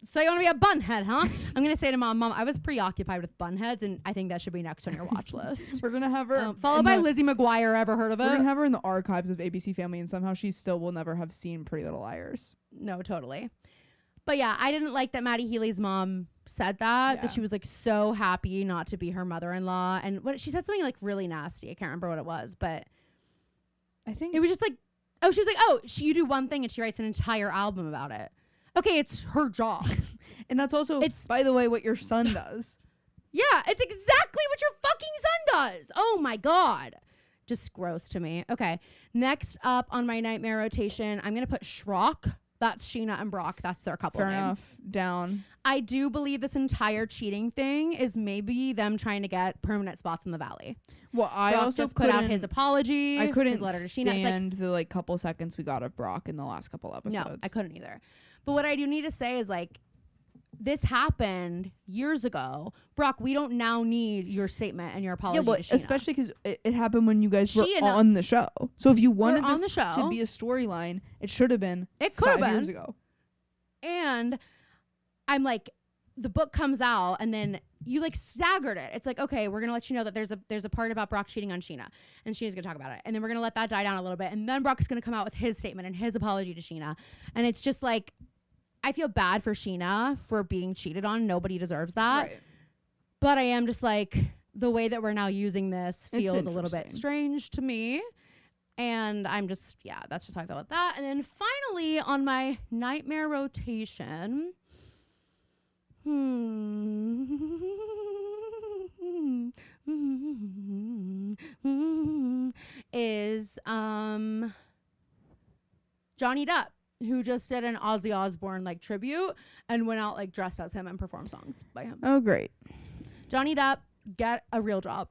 So you want to be a bunhead, huh? I'm going to say to Mom, I was preoccupied with bunheads, and I think that should be next on your watch list. We're going to have her. Followed by Lizzie McGuire. Ever heard of it? We're going to have her in the archives of ABC Family, and somehow she still will never have seen Pretty Little Liars. No, totally. But yeah, I didn't like that Maddie Healy's mom said that she was like so happy not to be her mother-in-law. And what she said something like really nasty. I can't remember what it was, but I think it was just like, she was like, you do one thing and she writes an entire album about it. Okay, it's her job. And that's also, by the way, what your son does. Yeah, it's exactly what your fucking son does. Oh my God. just gross to me. Okay. Next up on my nightmare rotation, I'm going to put Schrock. That's Sheena and Brock. That's their couple Fair name. enough. Down. I do believe this entire cheating thing is maybe them trying to get permanent spots in the Valley. Well, I Brock also just put out his apology. I couldn't his letter to Sheena. stand the like couple seconds we got of Brock in the last couple episodes. No, I couldn't either. But what I do need to say is like, this happened years ago. Brock, we don't now need your statement and your apology to Sheena. Especially because it happened when you guys were Sheena- on the show. So if you wanted on this the show. to be a storyline, it should have been It could have 5 been. years ago. And I'm like, the book comes out and then you like staggered it. It's like, okay, we're gonna let you know that there's a part about Brock cheating on Sheena, and Sheena's gonna talk about it, and then we're gonna let that die down a little bit, and then Brock is gonna come out with his statement and his apology to Sheena, and it's just like, I feel bad for Sheena for being cheated on. Nobody deserves that. Right. But I am just like, the way that we're now using this It's feels a little bit interesting. strange to me. And I'm just, yeah, that's just how I feel about that. And then finally, on my nightmare rotation, is Johnny Depp, who just did an Ozzy Osbourne like tribute and went out like dressed as him and performed songs by him. Oh, great. Johnny Depp, get a real job.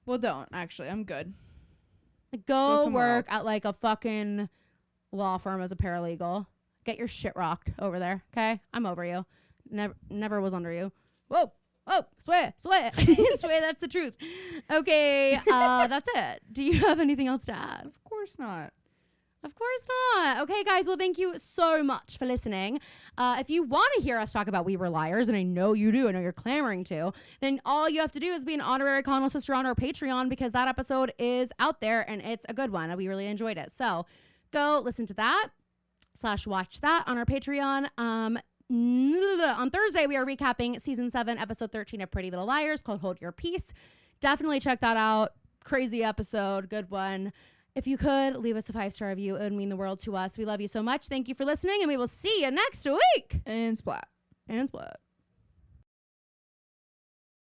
Well, don't actually. I'm good. Like, Go go somewhere work else. at like a fucking law firm as a paralegal. Get your shit rocked over there. Okay, I'm over you. Never was under you. Whoa. Oh, swear. Swear, that's the truth. Okay, that's it. Do you have anything else to add? Of course not. Of course not. Okay, guys. Well, thank you so much for listening. If you want to hear us talk about We Were Liars, and I know you do, I know you're clamoring to, then all you have to do is be an honorary Connell sister on our Patreon, because that episode is out there and it's a good one. And we really enjoyed it. So go listen to that / watch that on our Patreon. On Thursday, we are recapping season 7, episode 13 of Pretty Little Liars, called Hold Your Peace. Definitely check that out. Crazy episode. Good one. If you could leave us a 5-star review, it would mean the world to us. We love you so much. Thank you for listening, and we will see you next week. And splat. And split.